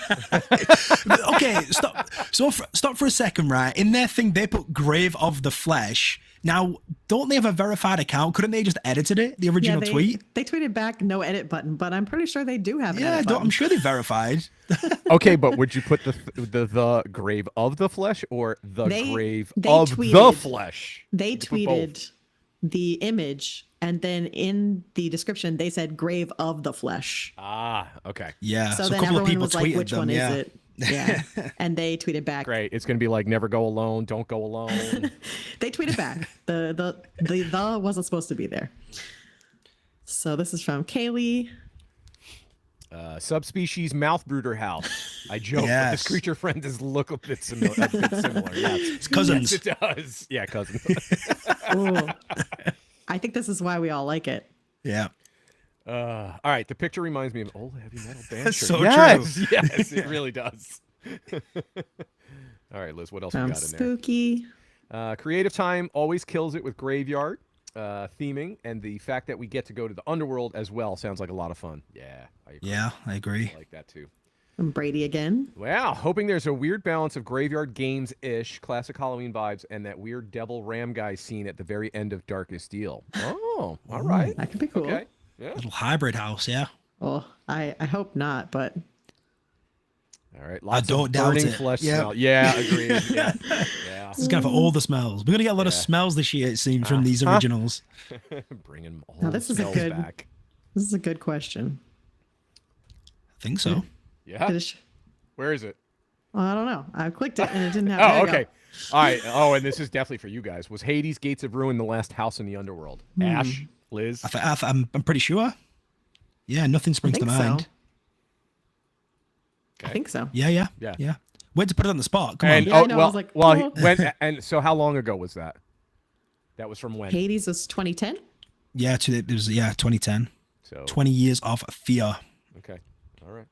Okay, stop. So stop for a second, right? In their thing, they put Grave of the Flesh. Now, don't they have a verified account? Couldn't they just edited it, the original tweet? They tweeted back, no edit button, but I'm pretty sure they do have an edit button. I'm sure they verified. Okay, but would you put the Grave of the Flesh or the Grave of tweeted, the Flesh? They tweeted the image, and then in the description, they said Grave of the Flesh. Ah, okay. Yeah, so then everyone was like, which one is it? Yeah. And they tweeted back. Great. It's going to be like, never go alone. Don't go alone. They tweeted back. The wasn't supposed to be there. So this is from Kaylee. Subspecies mouth brooder house. I joke, but this creature friend does look a bit similar. Yes. It's cousins. Yes, it does. Yeah, cousins. Ooh. I think this is why we all like it. Yeah. All right, the picture reminds me of old heavy metal band. That's so true. Yes, it really does. All right, Liz, what else we got in there? Spooky. Creative Time always kills it with graveyard theming, and the fact that we get to go to the underworld as well sounds like a lot of fun. Yeah, I agree. Yeah, I agree. I like that too. And Brady again. Wow, hoping there's a weird balance of graveyard games-ish, classic Halloween vibes, and that weird devil ram guy scene at the very end of Darkest Steel. Oh, all right. That could be cool. Okay. Yeah. Little hybrid house, yeah. Well, I hope not, but all right. Lots I don't of doubt burning it. flesh Yeah. smell. Yeah, agreed. Yeah. Yeah. This is going for all the smells. We're going to get a lot of smells this year, it seems, from these originals. Bringing all now, the this is a smells good. back. This is a good question. I think so. Yeah. Where is it? Well, I don't know. I clicked it and it didn't have. Oh, okay. All right. Oh, and this is definitely for you guys. Was Hades Gates of Ruin the last house in the underworld? Ash, Liz. I'm pretty sure. Yeah, nothing springs to mind. So. I think so. Yeah. Where'd to put it on the spot? Come on. Yeah, I know. I was like, oh. And so how long ago was that? That was from when? Hades was 2010. Yeah, it was 2010. So 20 years of fear. Okay. All right.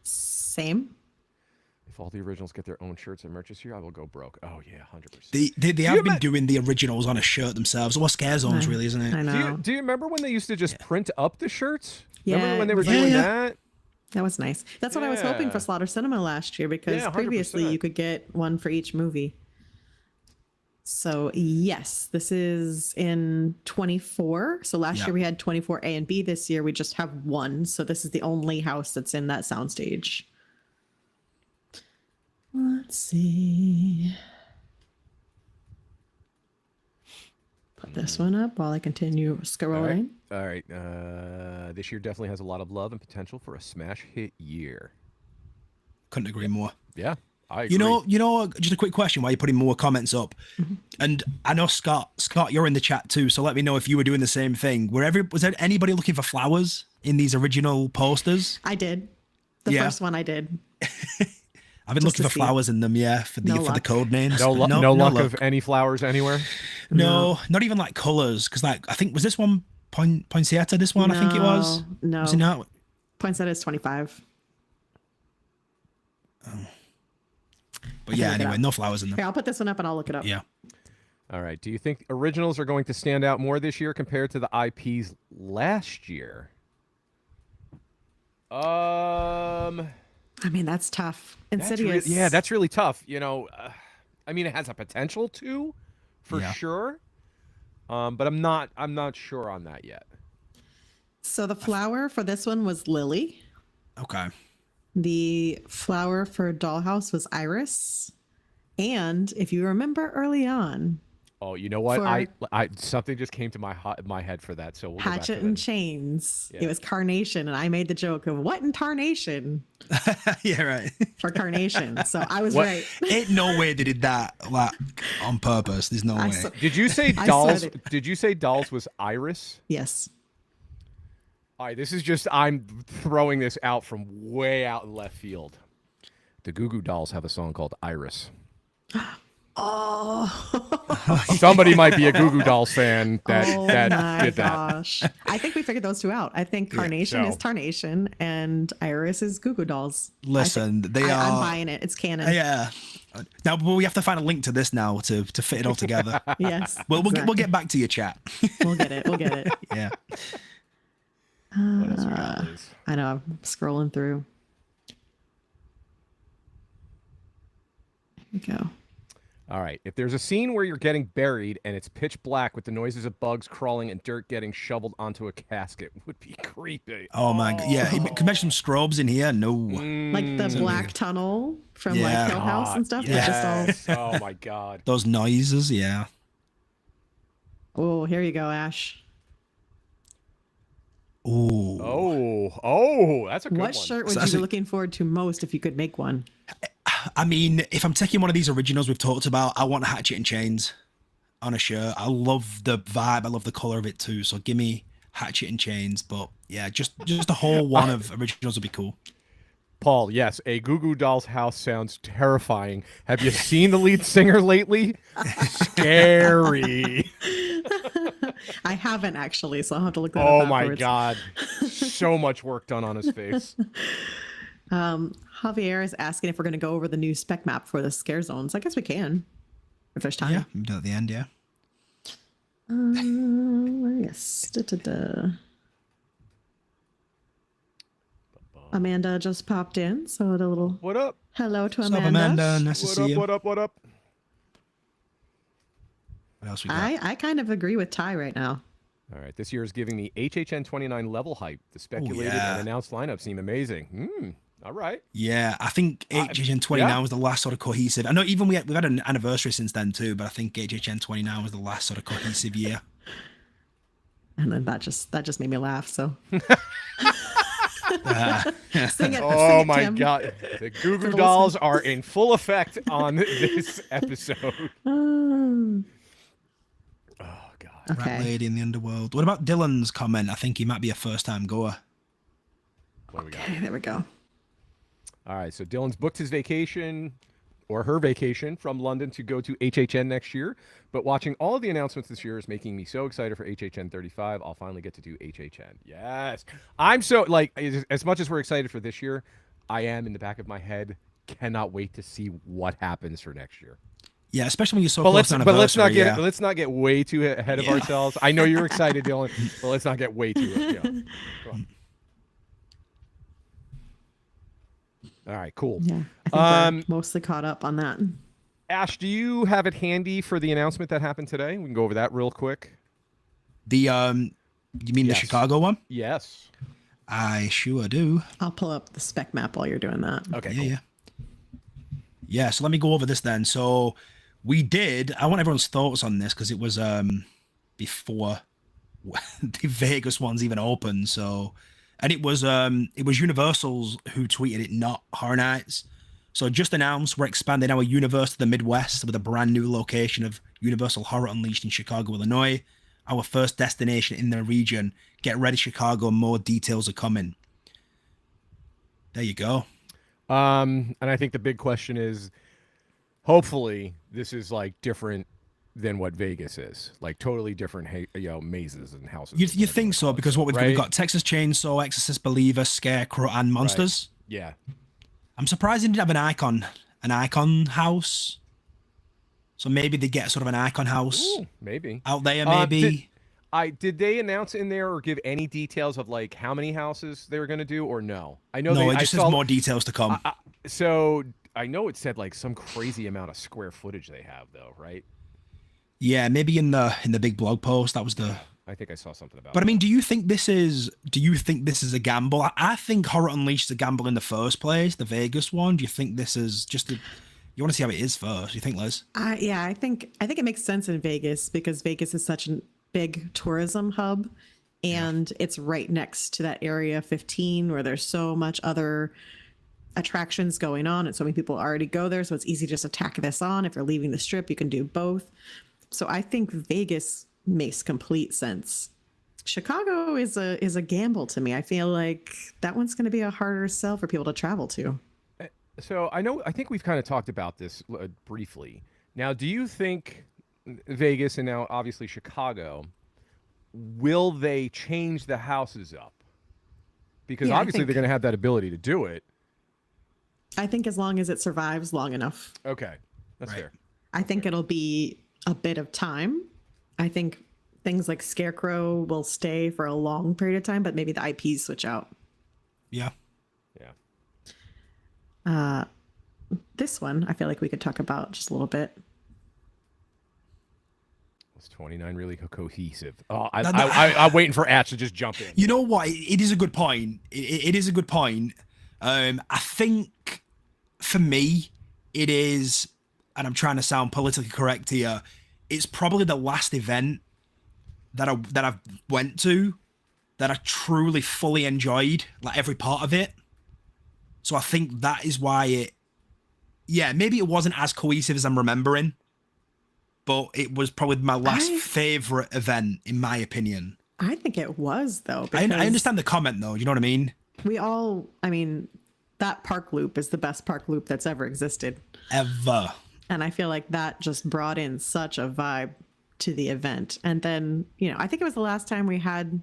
Same. If all the originals get their own shirts and merch this year, I will go broke. Oh yeah, 100%. They have been doing the originals on a shirt themselves. Or Scarezones, really, isn't it? I know. Do you remember when they used to just print up the shirts? Yeah, remember when they were doing that? That was nice. That's what I was hoping for Slaughter Cinema last year, because previously you could get one for each movie. So yes, this is in 24. So last year we had 24A and B. This year we just have one. So this is the only house that's in that soundstage. Let's see. Put this one up while I continue scrolling. All right. This year definitely has a lot of love and potential for a smash hit year. Couldn't agree more. Yeah, I agree. You know, just a quick question while you're putting more comments up. And I know Scott, you're in the chat too, so let me know if you were doing the same thing. Was there anybody looking for flowers in these original posters? I did. The first one I did. I've been looking for flowers in them, for the code names. No luck of any flowers anywhere. No, not even like colors, because I think was this one poinsettia? This one, I think it was. No, was it not? Poinsettia is 25. Oh. But yeah, anyway, no flowers in them. Here, I'll put this one up and I'll look it up. Yeah. All right. Do you think originals are going to stand out more this year compared to the IPs last year? I mean, that's tough. Insidious. That's really tough. You know, I mean, it has a potential to, for Yeah. sure. But I'm not sure on that yet. So the flower for this one was lily. Okay. The flower for dollhouse was iris. And if you remember early on, Oh, you know what? For- I something just came to my head for that. So we'll go back Hatchet to and that. chains, Yeah. it was carnation. And I made the joke of what in tarnation Yeah, right. for carnation. So I was What? right. Ain't no way they did that like on purpose. There's no I way. saw- Did you say I dolls? said it. Did you say dolls was Iris? Yes. All right, this is just I'm throwing this out from way out in left field. The Goo Goo Dolls have a song called Iris. Oh. Somebody might be a Goo Goo Dolls fan that Oh that my did that. gosh. I think we figured those two out. I think carnation so- is tarnation and iris is Goo Goo Dolls. Listen, they I'm are. buying it. It's canon. Yeah. Now, but we have to find a link to this now to fit it all together. Yes. We'll exactly. get back to your chat. We'll get it. We'll get it. Yeah. What else we got, Liz? I know. I'm scrolling through. Here we go. All right. If there's a scene where you're getting buried and it's pitch black with the noises of bugs crawling and dirt getting shoveled onto a casket, would be creepy. Oh my god. Yeah. Could you mention some strobes in here? No. Like the black tunnel from Yeah. like Hill House and stuff. It's just all. Yes. Oh my god. Those noises. Yeah. Oh, here you go, Ash. Ooh. Oh, that's a good What one. shirt would So you that's be a- looking forward to most if you could make one? I mean, if I'm taking one of these originals we've talked about, I want Hatchet and Chains on a shirt. I love the vibe. I love the color of it too. So give me Hatchet and Chains. But yeah, just a whole one of originals would be cool. Paul, yes, a Goo Goo Dolls house sounds terrifying. Have you seen the lead singer lately? Scary. I haven't actually, so I'll have to look that up. Oh my afterwards. god. So much work done on his face. Javier is asking if we're going to go over the new spec map for the scare zones. I guess we can, if there's time. Yeah, we can do it at the end. Yeah. Yes. Da-da-da. Amanda just popped in, so a little What up? hello to What's up, Amanda. Amanda? Nice to What see up? you. What up? What up? What else we got? I kind of agree with Ty right now. All right, this year is giving the HHN 29 level hype. The speculated yeah. and announced lineup seem amazing. All right. Yeah, I think HHN 29 yeah. was the last sort of cohesive. I know even we've had an anniversary since then too, but I think HHN 29 was the last sort of cohesive year. And then that just made me laugh. So sing it. Oh sing it, my Tim. god. The Goo Goo the Dolls are in full effect on this episode. Oh, Oh god. Rat okay. Lady in the Underworld. What about Dylan's comment? I think he might be a first time goer. What do we got? Okay, there we go. All right, so Dylan's booked his vacation or her vacation from London to go to HHN next year. But watching all of the announcements this year is making me so excited for HHN 35. I'll finally get to do HHN. Yes. I'm so, like, as much as we're excited for this year, I am in the back of my head, cannot wait to see what happens for next year. Yeah, especially when you're so But close let's to let's not anniversary, get yeah. let's not get way too ahead of ourselves. I know you're excited, Dylan, but let's not get way too. Come on. All right, cool. Yeah, I think we're mostly caught up on that. Ash, do you have it handy for the announcement that happened today? We can go over that real quick. The you mean the Yes. Chicago one? Yes. I sure do. I'll pull up the spec map while you're doing that. Okay. Yeah, Cool. yeah. Yeah, so let me go over this then. So we did, I want everyone's thoughts on this because it was before the Vegas ones even opened. So and it was Universal's who tweeted it, not Horror Nights. So just announced we're expanding our universe to the Midwest with a brand new location of Universal Horror Unleashed in Chicago, Illinois. Our first destination in the region. Get ready, Chicago. More details are coming. There you go. And I think the big question is, hopefully, this is like different than what Vegas is, like totally different, mazes and houses. You and whatever think it so? was, Because what we've right? got Texas Chainsaw, Exorcist Believer, Scarecrow, and Monsters. Yeah. I'm surprised they didn't have an icon house. So maybe they get sort of an icon house Ooh, maybe. out there. Maybe Did they announce in there or give any details of like how many houses they were going to do or no? I know no. they, It I just saw, says more details to come. So I know it said like some crazy amount of square footage they have though, right? Yeah, maybe in the big blog post that was the. I think I saw something about. But I mean, that. do you think this is a gamble? I think Horror Unleashed is a gamble in the first place, the Vegas one. Do you think this is just a? You want to see how it is first? You think, Liz? Yeah, I think it makes sense in Vegas because Vegas is such a big tourism hub, and it's right next to that area 15 where there's so much other attractions going on, and so many people already go there. So it's easy to just tack this on. If you're leaving the strip, you can do both. So I think Vegas makes complete sense. Chicago is a gamble to me. I feel like that one's going to be a harder sell for people to travel to. So I think we've kind of talked about this briefly. Now, do you think Vegas and now obviously Chicago, will they change the houses up? Because Yeah, I obviously think- they're going to have that ability to do it. I think as long as it survives long enough. Okay, that's Right. fair. I think it'll be a bit of time. I think things like Scarecrow will stay for a long period of time, but maybe the IPs switch out. Yeah. Yeah. This one, I feel like we could talk about just a little bit. Was 29 really cohesive? Oh, I'm waiting for Ash to just jump in. You know what? It is a good point. It is a good point. I think for me, it is, and I'm trying to sound politically correct here. It's probably the last event that I've went to that I truly fully enjoyed, like every part of it. So I think that is why maybe it wasn't as cohesive as I'm remembering, but it was probably my last favorite event in my opinion. I think it was though. I Because understand the comment though. You know what I mean? that park loop is the best park loop that's ever existed. Ever. And I feel like that just brought in such a vibe to the event. And then, I think it was the last time we had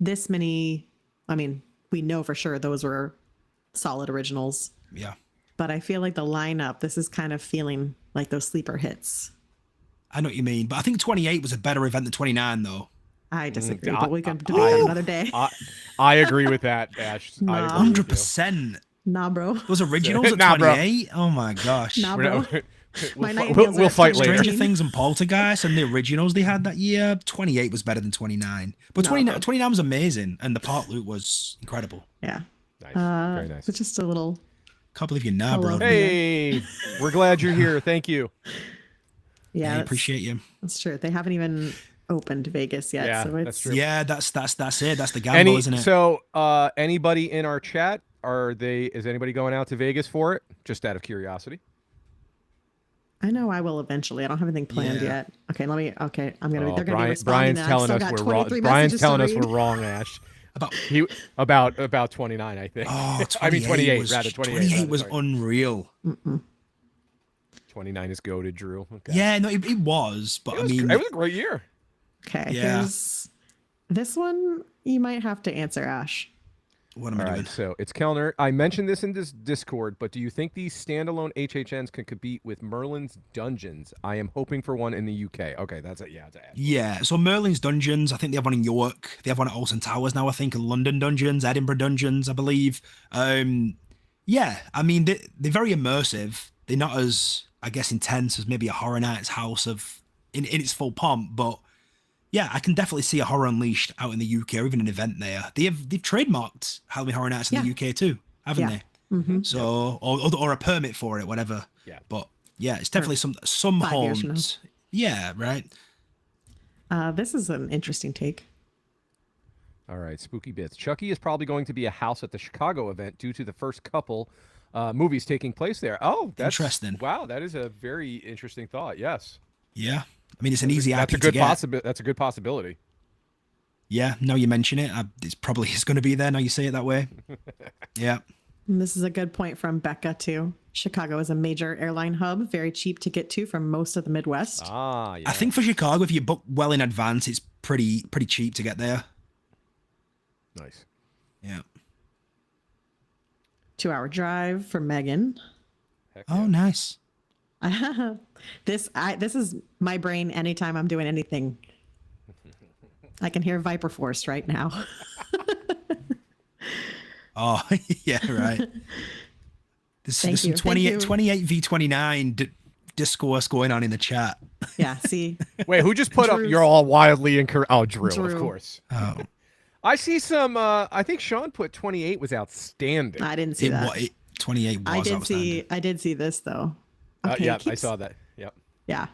this many. We know for sure those were solid originals. Yeah. But I feel like the lineup, this is kind of feeling like those sleeper hits. I know what you mean, but I think 28 was a better event than 29 though. I disagree, but we can debate it another day. I agree with that, Ash. I Nah. agree with you. 100%. Nah, bro. Those originals at Nah, bro. 28? Oh my gosh. Nah, We're bro. not- My we'll, night we'll, nails we'll are fight later. Stranger Things and Poltergeist and the originals they had that year, 28 was better than 29. But 29 was amazing, and the park loop was incredible. Yeah. Nice. Very nice. It's just a little. Can't believe you're nah, bro. Hello. Hey, we're glad you're here. Thank you. Yeah, I that's, appreciate you. that's true. They haven't even opened Vegas yet, Yeah, so it's that's true. Yeah, that's it. That's the gamble, isn't it? So, anybody in our chat, is anybody going out to Vegas for it? Just out of curiosity. I know I will eventually. I don't have anything planned Yeah. yet. Okay, I'm gonna. Oh, They're gonna be responding. Brian's I've telling still us got we're wrong. 23 Brian's messages to telling us read. we're wrong, Ash. About About 29, I think. oh, 28 I mean 28, was, rather 28. 28 rather, was sorry. unreal. 29 is goated, Drew. Okay. Yeah, no, it was, but it was, I mean, it was a great year. Okay, Yeah. here's this one. You might have to answer, Ash. what am I All doing? right, so it's Kellner. I mentioned this in this Discord, but do you think these standalone HHNs can compete with Merlin's Dungeons? I am hoping for one in the UK. Okay, that's it. Yeah, it's a Yeah, so Merlin's Dungeons, I think they have one in York. They have one at Alton Towers now, I think, and London Dungeons, Edinburgh Dungeons, I believe. Yeah, I mean, they're very immersive. They're not as, I guess, intense as maybe a Horror Nights house of in its full pomp, but yeah, I can definitely see a Horror Unleashed out in the UK or even an event there. They've trademarked Halloween Horror Nights in the UK too, haven't Yeah. they? So or a permit for it, whatever. Yeah. But yeah, it's definitely some 5 years from now. homes. Yeah, right. This is an interesting take. All right, spooky bits. Chucky is probably going to be a house at the Chicago event due to the first couple movies taking place there. Oh, that's Interesting. Wow, that is a very interesting thought. Yes, Yeah. I mean, it's an easy that's IP a good to get. That's a good possibility. Yeah, now you mention it, it's probably going to be there. Now you say it that way. Yeah. And this is a good point from Becca too. Chicago is a major airline hub, very cheap to get to from most of the Midwest. Ah, yeah. I think for Chicago, if you book well in advance, it's pretty cheap to get there. Nice. Yeah. 2-hour drive for Megan. Heck Oh, yeah. nice. This is my brain anytime I'm doing anything. I can hear Viper Force right now. Oh, yeah, right. There's some you. Thank you. 28 v 29 discourse going on in the chat. Yeah, see. Wait, who just put up? Drew's- You're all wildly incorrect. Oh, Drew, of Drew. course. Oh, I see some. I think Sean put 28 was outstanding. I didn't see that. 28 was outstanding. I did see this though. Okay, yeah, I keeps- saw that. Yep. Yeah.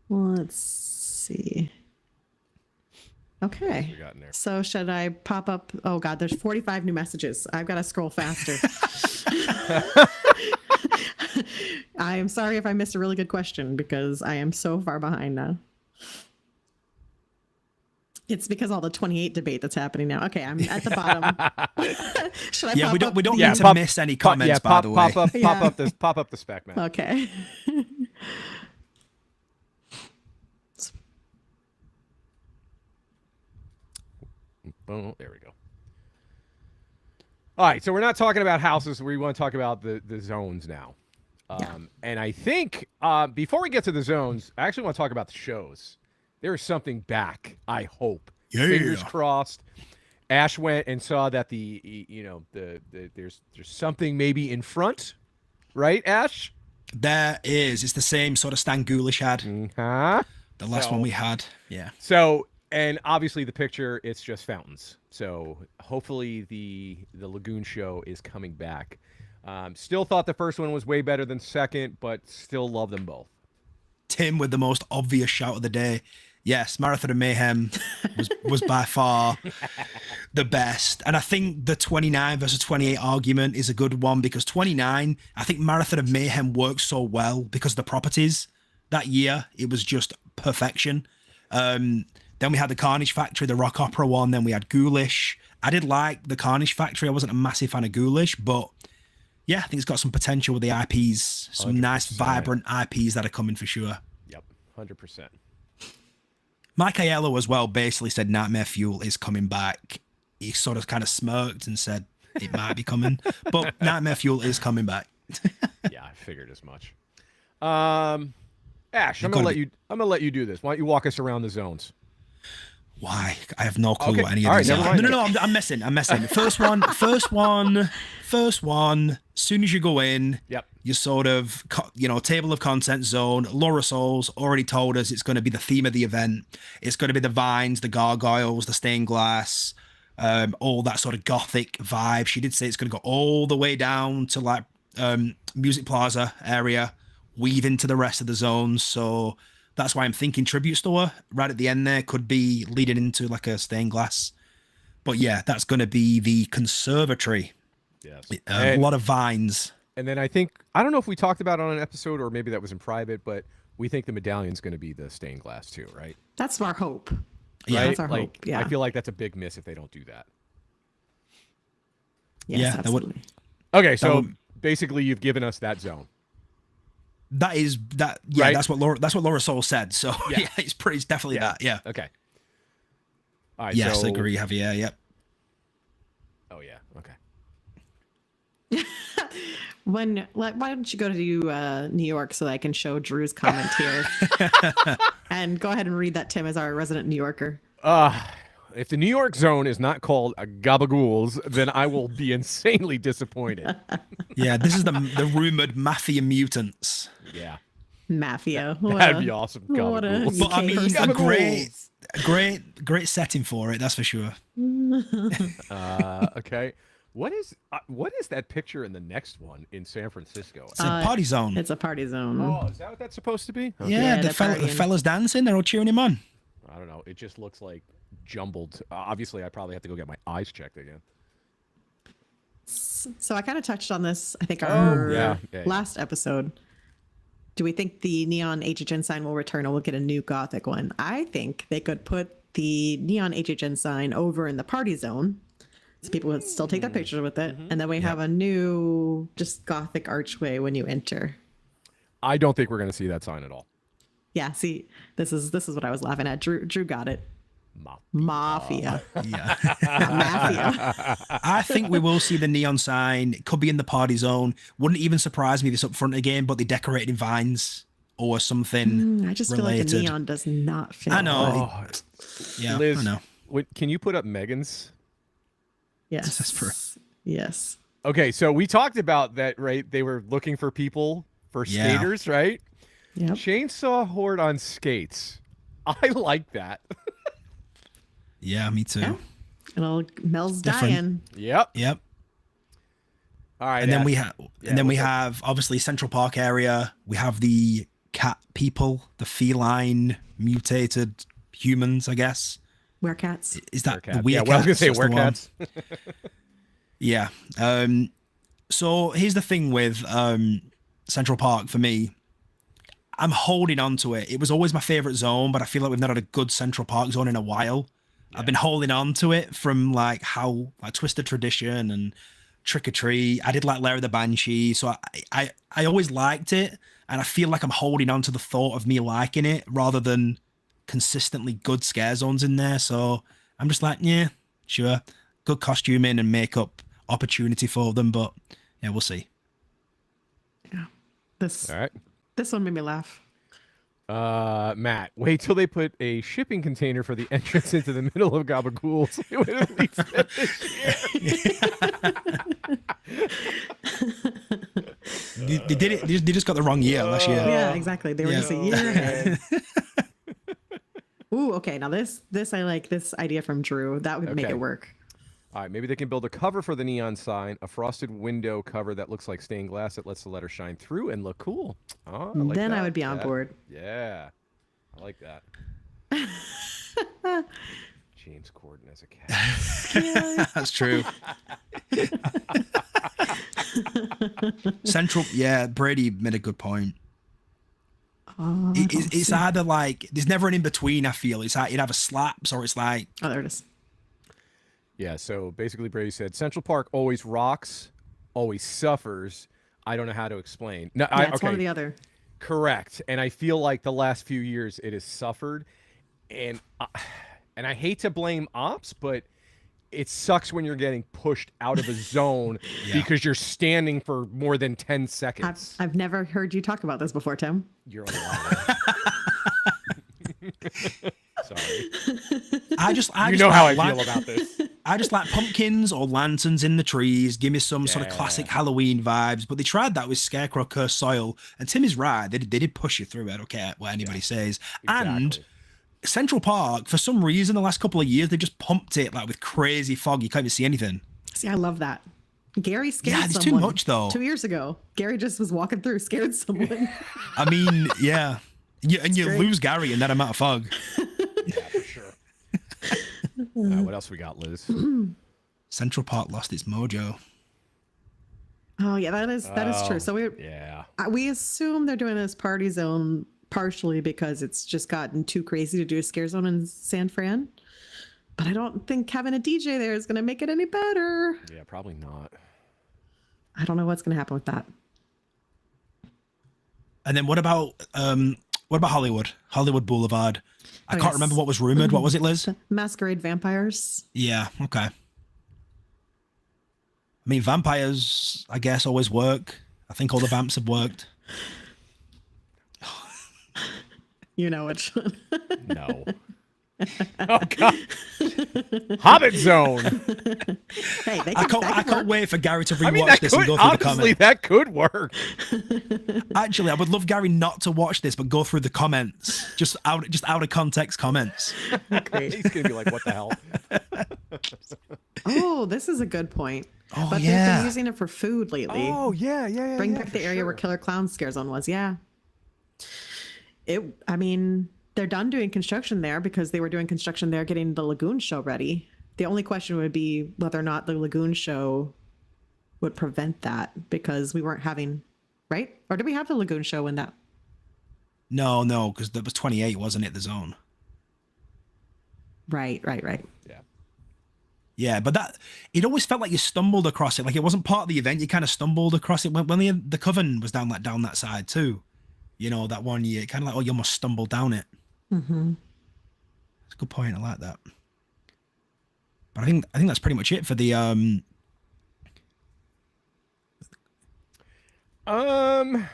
Let's see. Okay. We got in there. So should I pop up? Oh God, there's 45 new messages. I've got to scroll faster. I am sorry if I missed a really good question because I am so far behind now. It's because all the 28 debate that's happening now. Okay, I'm at the bottom. Should I? Yeah, pop we don't up we don't the- need to miss any comments, by the way. Pop up the spec, man. Okay. Oh, there we go. All right, so we're not talking about houses. We want to talk about the zones now. And I think before we get to the zones, I actually want to talk about the shows. There is something back, I hope. Yeah. Fingers crossed. Ash went and saw that there's something maybe in front, right, Ash? There is. It's the same sort of Stan Ghoulish had. Huh? The last one we had. Yeah. So, and obviously the picture, it's just fountains. So hopefully the Lagoon show is coming back. Still thought the first one was way better than second, but still love them both. Tim with the most obvious shout of the day. Yes, Marathon of Mayhem was by far the best. And I think the 29 versus 28 argument is a good one because 29, I think Marathon of Mayhem works so well because of the properties. That year, it was just perfection. Then we had the Carnage Factory, the rock opera one. Then we had Ghoulish. I did like the Carnage Factory. I wasn't a massive fan of Ghoulish, but yeah, I think it's got some potential with the IPs. Some 100%. nice, vibrant IPs that are coming for sure. Yep, 100%. Mike Aiello as well basically said Nightmare Fuel is coming back. He sort of kind of smirked and said it might be coming, but Nightmare Fuel is coming back. Yeah, I figured as much. Ash, I'm gonna let you do this. Why don't you walk us around the zones? Why? I have no clue Okay. what any of All right, these never are. mind. No, I'm messing. First one. As soon as you go in, Yep. you sort of, table of content zone. Laura Souls already told us it's going to be the theme of the event. It's going to be the vines, the gargoyles, the stained glass, all that sort of gothic vibe. She did say it's going to go all the way down to like Music Plaza area, weave into the rest of the zones. So that's why I'm thinking Tribute Store right at the end there could be leading into like a stained glass. But yeah, that's going to be the conservatory. Yes. A lot of vines. And then I don't know if we talked about it on an episode or maybe that was in private, but we think the medallion's going to be the stained glass too, right? That's our hope. Yeah. Right? That's our hope. Yeah. I feel like that's a big miss if they don't do that. Yes, Yeah, that would- absolutely. Okay, so would- basically you've given us that zone. That is that. Yeah, Right? that's what Laura Soul said. So Yeah. yeah, it's definitely that. Yeah. Okay. All right. Yes, so, agree, Javier. Yep. Oh yeah. Okay. Why don't you go to New York so that I can show Drew's comment here? And go ahead and read that, Tim, as our resident New Yorker. If the New York zone is not called a Gabagools, then I will be insanely disappointed. Yeah, this is the rumored Mafia mutants. Yeah. Mafia. That'd be awesome. What a Gabagools. But I mean, UK a person. great setting for it. That's for sure. Okay. What is that picture in the next one in San Francisco? It's a party zone. It's a party zone. Oh, is that what that's supposed to be? Okay. Yeah, Yeah, the they're partying. fellas dancing. They're all cheering him on. I don't know. It just looks like jumbled. Obviously, I probably have to go get my eyes checked again. So I kind of touched on this, I think, our yeah. last episode. Do we think the neon HHN sign will return or we'll get a new Gothic one? I think they could put the neon HHN sign over in the party zone so people would still take their pictures with it. And then we have a new just Gothic archway when you enter. I don't think we're going to see that sign at all. Yeah, see, this is what I was laughing at. Drew got it. Mafia. Yeah. Not mafia. I think we will see the neon sign. It could be in the party zone. Wouldn't even surprise me if it's up front again, but they decorated in vines or something. I just related. feel like the neon does not fit. I know. Oh, Yeah, Liz, I know. Can you put up Megan's? Yes. That's for- Yes. Okay, so we talked about that, right? They were looking for people for Yeah. skaters, right? Yep. Chainsaw horde on skates. I like that. Yeah, me too. Yeah. And all Mel's Different. dying. Yep. Yep. All right. And then Ash. we have, Yeah, and then we what's up? have obviously Central Park area. We have the cat people, the feline mutated humans, I guess. Werecats. Is that the Werecats. weird Yeah, well, I was cats? gonna say That's the one. werecats. Yeah. So here's the thing with Central Park for me. I'm holding on to it. It was always my favorite zone, but I feel like we've not had a good Central Park zone in a while. Yeah. I've been holding on to it from like how like Twisted Tradition and Trick or Treat. I did like Lair of the Banshee, so I always liked it, and I feel like I'm holding on to the thought of me liking it rather than consistently good scare zones in there. So I'm just like, yeah, sure, good costuming and makeup opportunity for them, but yeah, we'll see. Yeah. This All right. this one made me laugh. Matt, wait till they put a shipping container for the entrance into the middle of Gabagool. It would at least fit this year. They did it. They just got the wrong year last year. Yeah, exactly. They were Yeah. just a year ahead. Ooh, okay. Now this I like this idea from Drew. That would make Okay. it work. All right, maybe they can build a cover for the neon sign, a frosted window cover that looks like stained glass that lets the letter shine through and look cool. Oh, I like Then that. I would be on Yeah. board. Yeah, I like that. James Corden as a cat. That's true. Central, yeah, Brady made a good point. Oh, It's either like there's never an in between. I feel it's like you'd have a slaps or it's like oh, there it is. Yeah, so basically Brady said Central Park always rocks, always suffers. I don't know how to explain. No, Yeah, it's okay, one or the other. correct. And I feel like the last few years it has suffered, and I hate to blame ops, but it sucks when you're getting pushed out of a zone Yeah. because you're standing for more than 10 seconds. I've never heard you talk about this before, Tim. You're a liar. Sorry. I just You know how I like feel about this. I just like pumpkins or lanterns in the trees. Give me some sort of classic Halloween vibes. But they tried that with Scarecrow Cursed Soil, and Tim is right. They did push you through it. I don't care what anybody says. And Exactly. Central Park, for some reason, the last couple of years, they just pumped it like with crazy fog. You can't even see anything. See, I love that. Gary scared Yeah, it's too someone much, though. 2 years ago. Gary just was walking through, scared someone. I mean, yeah. You great. lose Gary in that amount of fog. Yeah, for sure. What else we got, Liz? Central Park lost its mojo. Oh yeah, that is true. So Yeah. we assume they're doing this party zone partially because it's just gotten too crazy to do a scare zone in San Fran. But I don't think having a DJ there is going to make it any better. Yeah, probably not. I don't know what's going to happen with that. And then what about Hollywood? Hollywood Boulevard. I can't yes. remember what was rumored. What was it, Liz? Masquerade vampires. Yeah, okay. I mean, vampires, I guess, always work. I think all the vamps have worked. You know which one. No. Oh God. Hobbit Zone. Hey, they I can, that can't could work. wait for Gary to rewatch I mean, that this could and go through the honestly comments. that could work. Actually, I would love Gary not to watch this, but go through the comments, just out of context comments. Great. He's gonna be like, "What the hell?" Oh, this is a good point. Oh, But they've yeah. been using it for food lately. Oh yeah. Bring back the area where Killer Clown Scare Zone was. Yeah. I mean, they're done doing construction there because they were doing construction there getting the Lagoon show ready. The only question would be whether or not the Lagoon show would prevent that because we weren't having, right? Or did we have the Lagoon show in that? No, because that was 28, wasn't it? The zone. Right. Yeah. Yeah, but it always felt like you stumbled across it. Like it wasn't part of the event. You kind of stumbled across it when the coven was down that side too. You know, that one year, kind of like, oh, you almost stumbled down it. Mm-hmm. That's a good point. I like that. But I think that's pretty much it for the I don't-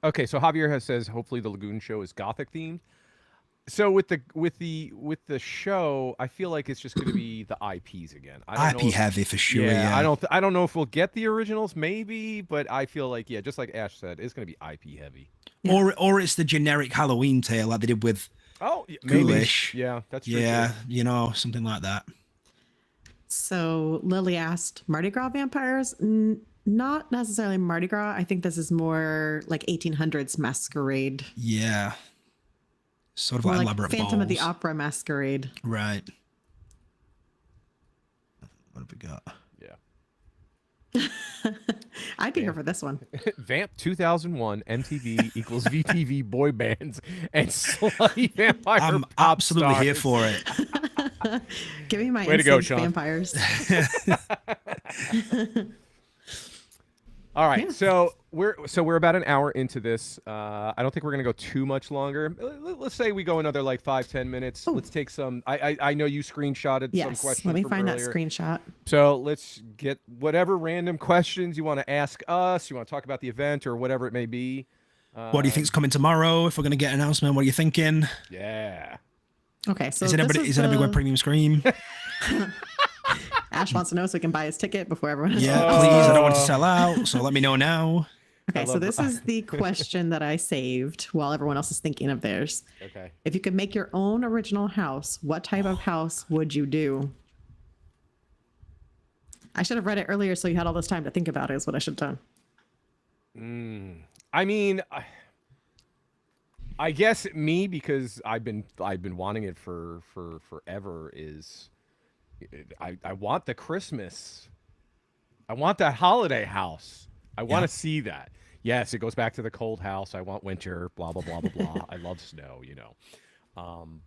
Okay, so Javier says hopefully the Lagoon show is gothic themed. So with the show, I feel like it's just going to be the IPs again. I don't know. IP heavy for sure. Yeah, Yeah. I don't know if we'll get the originals, maybe, but I feel like just like Ash said, it's going to be IP heavy. Yeah. Or it's the generic Halloween tale like they did with Oh, maybe. Ghoulish. Yeah, that's true. Yeah, you know, something like that. So Lily asked, Mardi Gras vampires? Not necessarily Mardi Gras. I think this is more like 1800s masquerade. Yeah. Sort of More like like elaborate Phantom of the balls. Opera masquerade. Right. What have we got? Yeah. I'd be here for this one. Vamp 2001 MTV equals VTV boy bands and slutty vampire I'm pop absolutely here stars. for it. Give me my Way to go, insane Sean. vampires. All right, Yeah. so we're about an hour into this. I don't think we're gonna go too much longer. Let's say we go another like 5-10 minutes. Let's take some. I know you screenshotted some Yes. questions. Let me from find that earlier. screenshot. So let's get whatever random questions you want to ask us. You want to talk about the event or whatever it may be. What do you think's coming tomorrow? If we're going to get an announcement, what are you thinking? Yeah. Okay. So Is this anybody was going the- premium scream? Ash wants to know so he can buy his ticket before everyone else. Yeah, please. I don't want to sell out, so let me know now. Okay, so this is the question that I saved while everyone else is thinking of theirs. Okay. If you could make your own original house, what type of house would you do? I should have read it earlier so you had all this time to think about it, is what I should have done. I mean, I guess me, because I've been wanting it for forever, is I want the Christmas. I want that holiday house. I want to see that. Yes, it goes back to the cold house. I want winter, blah blah blah blah blah. I love snow, you know.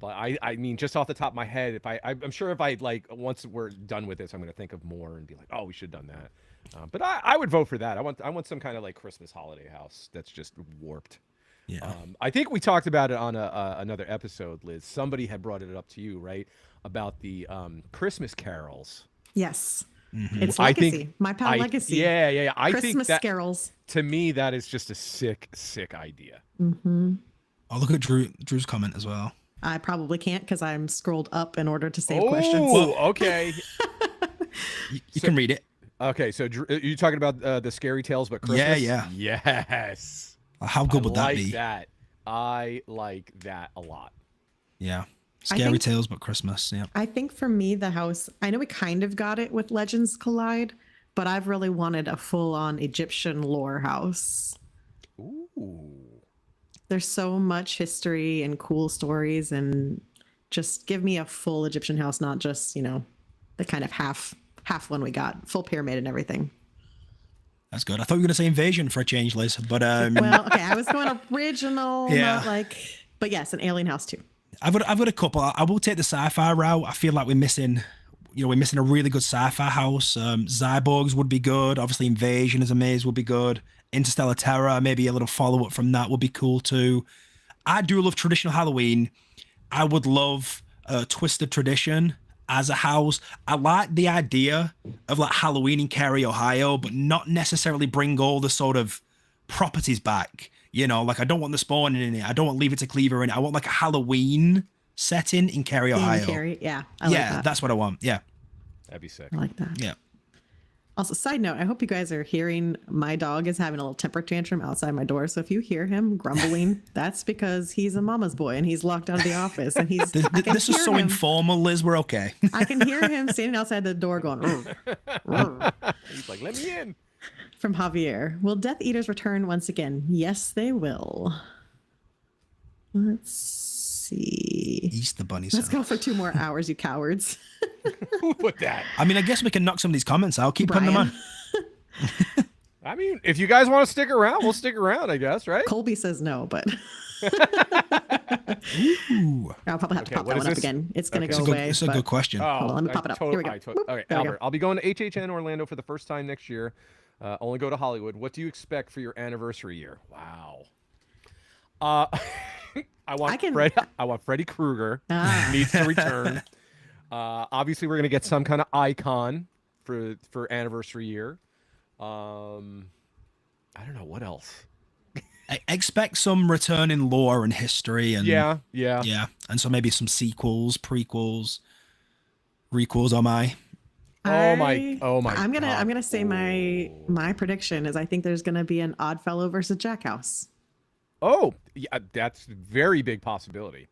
But I mean, just off the top of my head, if I'm sure if I like once we're done with this, I'm gonna think of more and be like, oh, we should have done that. But I would vote for that. I want some kind of like Christmas holiday house that's just warped. Yeah. I think we talked about it on another episode, Liz. Somebody had brought it up to you, right? About the Christmas carols. Yes. Mm-hmm. It's I Legacy. think My Pal Legacy. Yeah. I Christmas think that carols. to me that is just a sick idea. I'll look at Drew's comment as well. I probably can't because I'm scrolled up in order to save Oh, questions. okay. You can read it. Okay, so Drew, you talking about the scary tales, but Christmas? Yeah. Yes. How good would that like be? that. I like that a lot. Yeah. I Scary think- tales, but Christmas. Yeah. I think for me, the house, I know we kind of got it with Legends Collide, but I've really wanted a full on Egyptian lore house. Ooh. There's so much history and cool stories, and just give me a full Egyptian house, not just, the kind of half one we got, full pyramid and everything. That's good. I thought you were going to say invasion for a change, Liz, but Well, okay, I was going original, Yeah. not like, but yes, an alien house too. I've got a couple. I will take the sci-fi route. I feel like we're missing a really good sci-fi house. Cyborgs would be good. Obviously, Invasion as a maze would be good. Interstellar Terror, maybe a little follow-up from that would be cool too. I do love traditional Halloween. I would love Twisted Tradition as a house. I like the idea of like Halloween in Cary, Ohio, but not necessarily bring all the sort of properties back. Like I don't want the spawning in it. I don't want Leave It to Cleaver in it. I want like a Halloween setting in Cary, Ohio. Yeah, I like that. That's what I want. Yeah. That'd be sick. I like that. Yeah. Also, side note, I hope you guys are hearing my dog is having a little temper tantrum outside my door. So if you hear him grumbling, that's because he's a mama's boy and he's locked out of the office. And he's This is so informal, Liz. We're okay. I can hear him standing outside the door going, "Rrr, rrr," He's like, let me in. from Javier. Will Death Eaters return once again? Yes, they will. Let's see. Easter Bunny. Let's Son. go for 2 more hours, you cowards. Who put that? I mean, I guess we can knock some of these comments out. Keep putting them on. Brian. I mean, if you guys want to stick around, we'll stick around, I guess, right? Colby says no, but Ooh. I'll probably have to Okay, pop what that is one up this? again. It's going to Okay. go away. It's a but- good question. Hold on, let me pop it up. Here we go. Okay, Whoop, there we Albert, go. I'll be going to HHN Orlando for the first time next year. Only go to Hollywood. What do you expect for your anniversary year? Wow. I want Freddy Krueger needs to return. Obviously, we're gonna get some kind of icon for anniversary year. I don't know what else. expect some return in lore and history, and Yeah. and so maybe some sequels, prequels, requels. Oh my! Oh my! I'm God. gonna say my prediction is I think there's gonna be an Oddfellow versus Jackhouse. Oh, yeah, that's a very big possibility.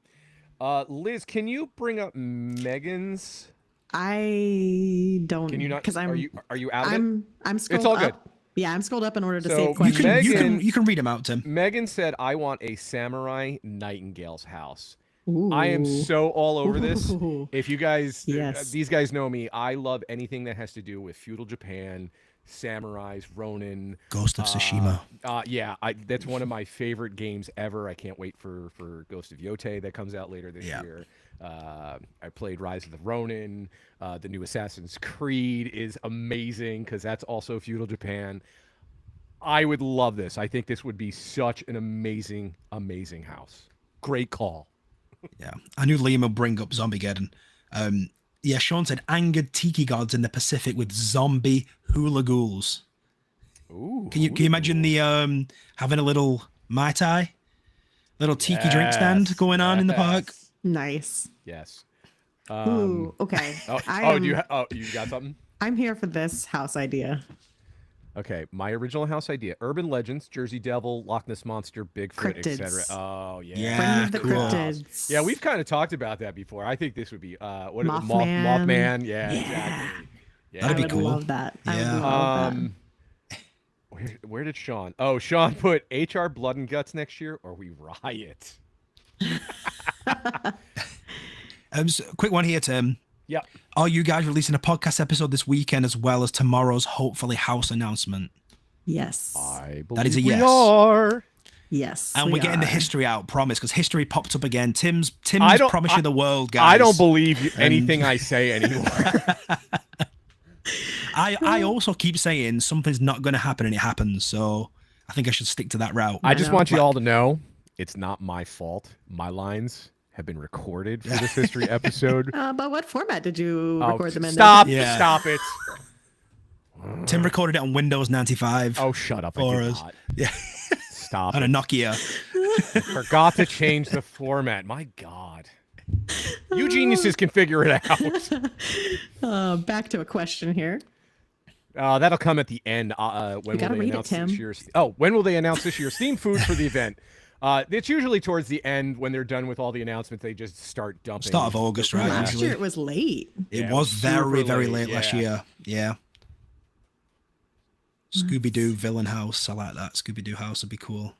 Liz, can you bring up Megan's? I don't. Can you not? Because Are you out of it? I'm scrolled It's all up. good. Yeah, I'm scrolled up in order to So save You questions. can Megan- you can read them out, Tim. Megan said, "I want a samurai nightingale's house." Ooh. I am so all over this. Ooh. If you guys, Yes. these guys know me, I love anything that has to do with feudal Japan, samurais, Ronin. Ghost of Tsushima. Yeah, that's one of my favorite games ever. I can't wait for Ghost of Yotei that comes out later this year. I played Rise of the Ronin. The new Assassin's Creed is amazing because that's also feudal Japan. I would love this. I think this would be such an amazing, amazing house. Great call. Yeah, I knew Liam would bring up Zombiegeddon. Yeah, Sean said angered tiki gods in the Pacific with zombie hula ghouls. Ooh. Can you imagine the having a little Mai Tai, little tiki drink stand going on in the park? Nice. Yes. Ooh. Okay. You got something? I'm here for this house idea. Okay, my original house idea: urban legends, Jersey Devil, Loch Ness Monster, Bigfoot, Cryptids. etc. Oh yeah, Yeah. Bring me the cool. cryptids. yeah. We've kind of talked about that before. I think this would be Mothman. Mothman. Yeah, exactly. Yeah. That'd be I would cool. love that. I Yeah. would love Where did Sean? Oh, Sean put HR Blood and Guts next year, or we riot. So quick one here, Tim. Yep. Are you guys releasing a podcast episode this weekend as well as tomorrow's hopefully house announcement? Yes. I believe That is a we yes. are. Yes. And we we're getting the are. history out, promise, because history popped up again. Tim's don't- promised you the world, guys. I don't believe anything I say anymore. I also keep saying something's not going to happen and it happens. So I think I should stick to that route. I just know. want you all to know it's not my fault. My lines have been recorded for this history episode. But what format did you Oh, record them in? stop! Yeah. Stop it! Tim recorded it on Windows 95. Oh, shut up! I For did us. not. Yeah. Stop On a it. Nokia. Forgot to change the format. My God. You geniuses can figure it out. Back to a question here. That'll come at the end. When will gotta they read it, announce Tim. this year's? Oh, when will they announce this year's theme food for the event? It's usually towards the end when they're done with all the announcements. They just start dumping. Start of August, right? Last usually. year it was late. It Yeah, was super very, very late, late last yeah. year. Yeah. Scooby-Doo Villain House. I like that. Scooby-Doo House would be cool.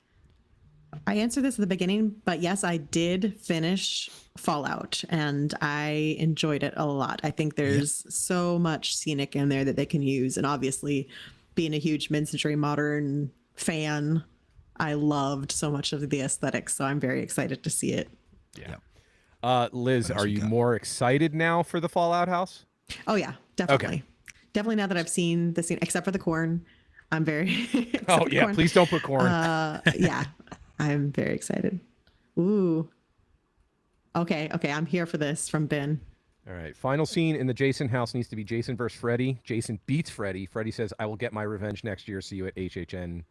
I answered this at the beginning, but yes, I did finish Fallout and I enjoyed it a lot. I think there's so much scenic in there that they can use. And obviously, being a huge mid-century modern fan, I loved so much of the aesthetics. So I'm very excited to see it. Yeah. Liz, are you more excited now for the Fallout house? Oh, yeah, definitely. Definitely now that I've seen the scene, except for the corn. I'm very. except Oh for the yeah, corn. please don't put corn. Yeah, I'm very excited. Ooh. Okay, I'm here for this from Ben. All right. Final scene in the Jason house needs to be Jason versus Freddy. Jason beats Freddy. Freddy says, "I will get my revenge next year. See you at HHN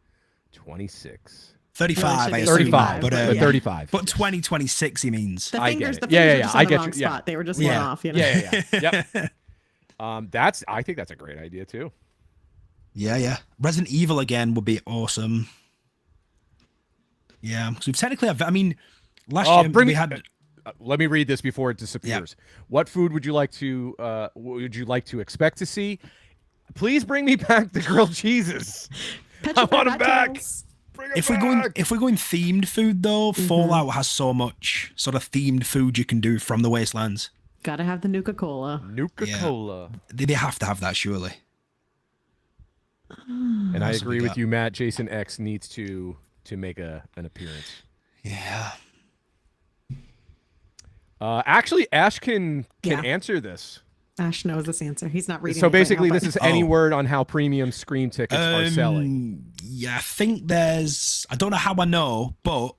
26." 35, Well, it I should be assume. 35, But, but 35. but 2026, he means. The I fingers, get it. the Yeah, fingers yeah, are yeah. just I on the get wrong you. Yeah. spot. They were just Yeah. one off, you know? Yeah. I think that's a great idea too. Yeah. Resident Evil again would be awesome. Yeah. So we've technically have, I mean, last year we had. Let me read this before it disappears. What food would you like to expect to see? Please bring me back the grilled cheeses. I want them back. Bring 'em If we're going themed food though, Fallout has so much sort of themed food you can do from the Wastelands. Gotta have the Nuka-Cola. Nuka-Cola. They have to have that surely. And I else have we agree with got? you, Matt. Jason X needs to make an appearance. Yeah. Actually, Ash can Yeah. answer this. Ash knows this answer. He's not reading. So it right basically, now, this but- is any Oh. word on how premium screen tickets are selling. Yeah, I think there's. I don't know how I know, but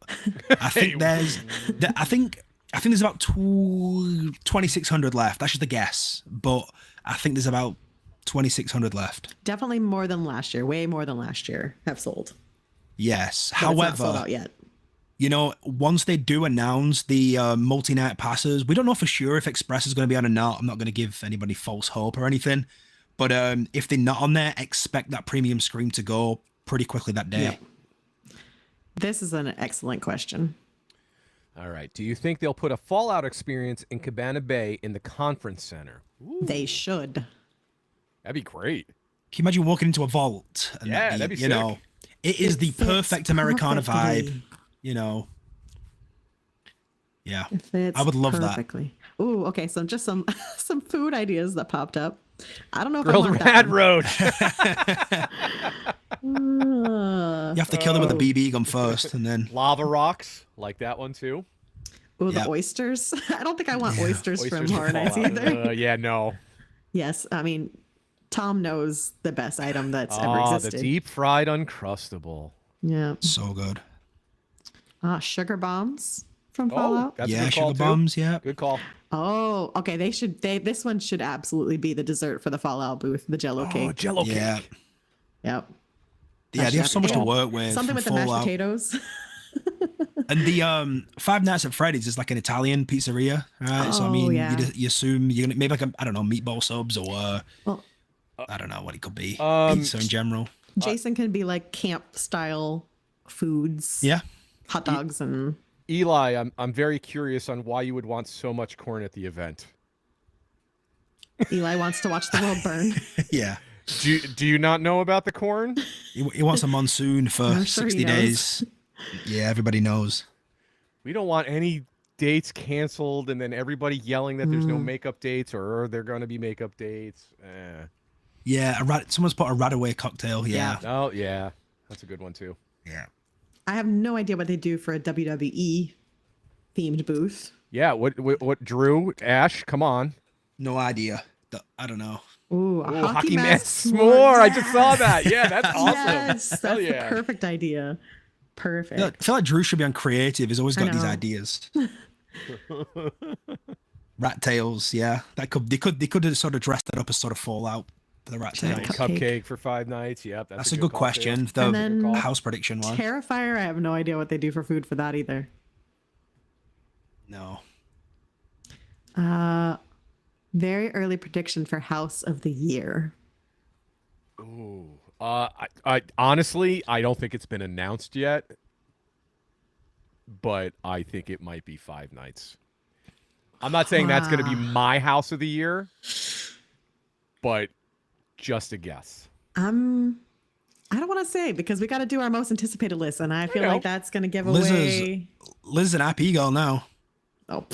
I think I think there's about 2,600 left. That's just a guess, but I think there's about 2,600 left. definitely more than last year. Way more than last year have sold. Yes. but it's not sold However, out yet. you know, once they do announce the multi-night passes, we don't know for sure if Express is going to be on or not. I'm not going to give anybody false hope or anything. But if they're not on there, expect that premium screen to go pretty quickly that day. Yep. This is an excellent question. All right. Do you think they'll put a Fallout experience in Cabana Bay in the conference center? Ooh, They should. that'd be great. Can you imagine walking into a vault? And Yeah, that'd be you know, it is the fits perfect Americana perfectly. vibe. You know. Yeah. It fits I would love perfectly. Ooh, okay. So just some some food ideas that popped up. I don't know if Grilled I want rat that roach. You have to kill them with a BB gun first, and then Lava rocks, like that one too. Ooh, Yep. the oysters. I don't think I want oysters from Oysters Horror from Nights Fallout. either. Yeah, no. Yes, I mean, Tom knows the best item that's ever Oh, the existed. deep fried uncrustable. Yeah. so good. Sugar bombs from Oh, Fallout. that's a Yeah, good call sugar too. bombs. Yeah. Good call. Oh, okay. This one should absolutely be the dessert for the Fallout booth, the Jello Oh, cake. Jello Yeah. cake. Yep. Yeah, they have so much to work with. Something with the from mashed Fallout. potatoes. And the Five Nights at Freddy's is like an Italian pizzeria, right? So I Oh, mean, yeah. you assume you're gonna maybe like I don't know, meatball subs or Well, I don't know what it could be. Um, Pizza in general. Jason can be like camp style foods. Yeah. Hot dogs and Eli, I'm very curious on why you would want so much corn at the event. Eli wants to watch the world burn. Yeah. Do you not know about the corn? He wants a monsoon for I'm sure he 60 knows. days. Yeah, everybody knows. We don't want any dates canceled and then everybody yelling that there's no makeup dates or they're going to be makeup dates. Yeah, someone's put a Radaway cocktail. Yeah. Oh, yeah. That's a good one, too. Yeah. I have no idea what they do for a WWE themed booth. Yeah, what Drew, Ash, come on. No idea. I don't know. Ooh, a Ooh, hockey, mask mask s'more. I Yes. just saw that. Yeah, that's awesome. Yes, that's Hell the yeah. perfect idea. Perfect. I feel like Drew should be on creative. He's always I got these know. ideas. Rat tails, yeah. They could have sort of dressed that up as sort of Fallout for the rat Giant tails. Cupcake. Cupcake for 5 nights. Yep, That's a good call, too. question. The And then- house prediction one. Terrifier, I have no idea what they do for food for that either. No. Very early prediction for House of the Year. Ooh. I honestly, I don't think it's been announced yet, but I think it might be 5 nights. I'm not saying that's going to be my house of the year, but just a guess. I don't want to say because we got to do our most anticipated list, and I feel know. like that's going to give Liz away. is an IP girl now. Oh,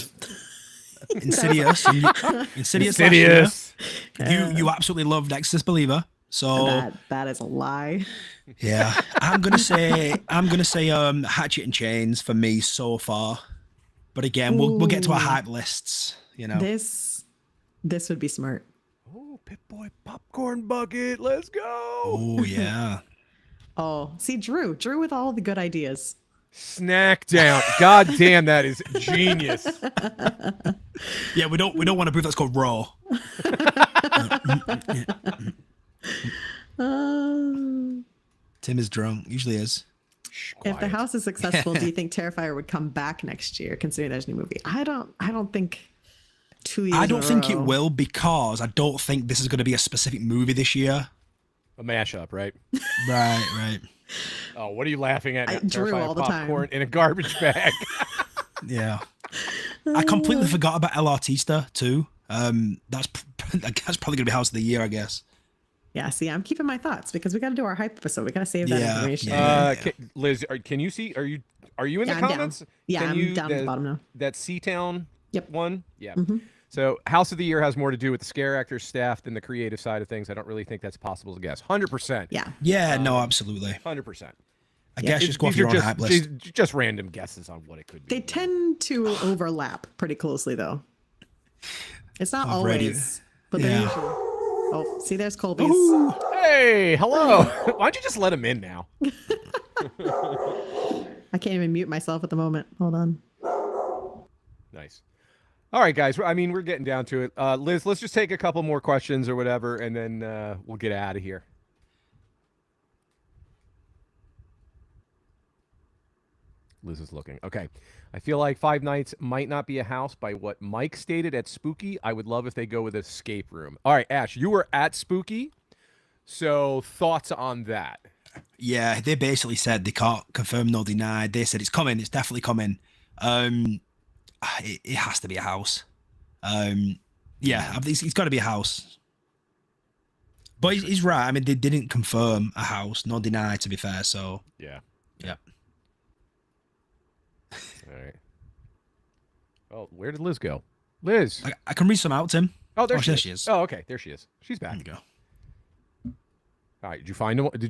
Insidious. Insidious. Insidious. You absolutely loved Exorcist Believer. So that is a lie. yeah, I'm gonna say Hatchet and Chains for me so far. But again, we'll get to our hype lists. You know. This would be smart. Oh, Pip-Boy popcorn bucket. Let's go. Oh yeah. Oh, see, Drew with all the good ideas. Snack down. God damn, that is genius. Yeah, we don't want a booth that's called Raw. Tim is drunk. Usually is. Shh, If the quiet. house is successful, do you think Terrifier would come back next year, considering there's a new movie? I don't think 2 years. I don't in a think it row. will because I don't think this is going to be a specific movie this year. A mashup, right? Right. Oh, what are you laughing at? I now? drew Terrifying all the time. popcorn in a garbage bag. Yeah. I completely forgot about El Artista too. That's probably going to be House of the Year, I guess. Yeah, see, I'm keeping my thoughts because we got to do our hype episode. We got to save that Yeah, information. yeah. Liz, can you see? Are you in Yeah, the I'm down. comments? Yeah, Can I'm you, down at the bottom now. That C-Town Yep. one? Yeah. Mm-hmm. So House of the Year has more to do with the scare actors, staff than the creative side of things. I don't really think that's possible to guess. 100%. Yeah. Yeah, no, absolutely. 100%. I guess just go off These are your own hype list. just random guesses on what it could be. They tend to overlap pretty closely, though. It's not Already. always, but they're Yeah. usually. Oh, see, there's Colby's. Hey, hello. Why don't you just let him in now? I can't even mute myself at the moment. Hold on. Nice. All right, guys. I mean, we're getting down to it. Liz, let's just take a couple more questions or whatever, and then we'll get out of here. Liz is looking. Okay. I feel like Five Nights might not be a house by what Mike stated at Spooky. I would love if they go with escape room. All right, Ash, you were at Spooky. So thoughts on that? Yeah, they basically said they can't confirm nor deny. They said it's coming. It's definitely coming. It has to be a house. Yeah, it's got to be a house. But he's right. I mean, they didn't confirm a house nor deny, to be fair. So Yeah. yeah. All right. Oh, where did Liz go? Liz. I can read some out, Tim. Oh, there she she is. is. Oh, okay. There she is. She's back. There you go. All right. Did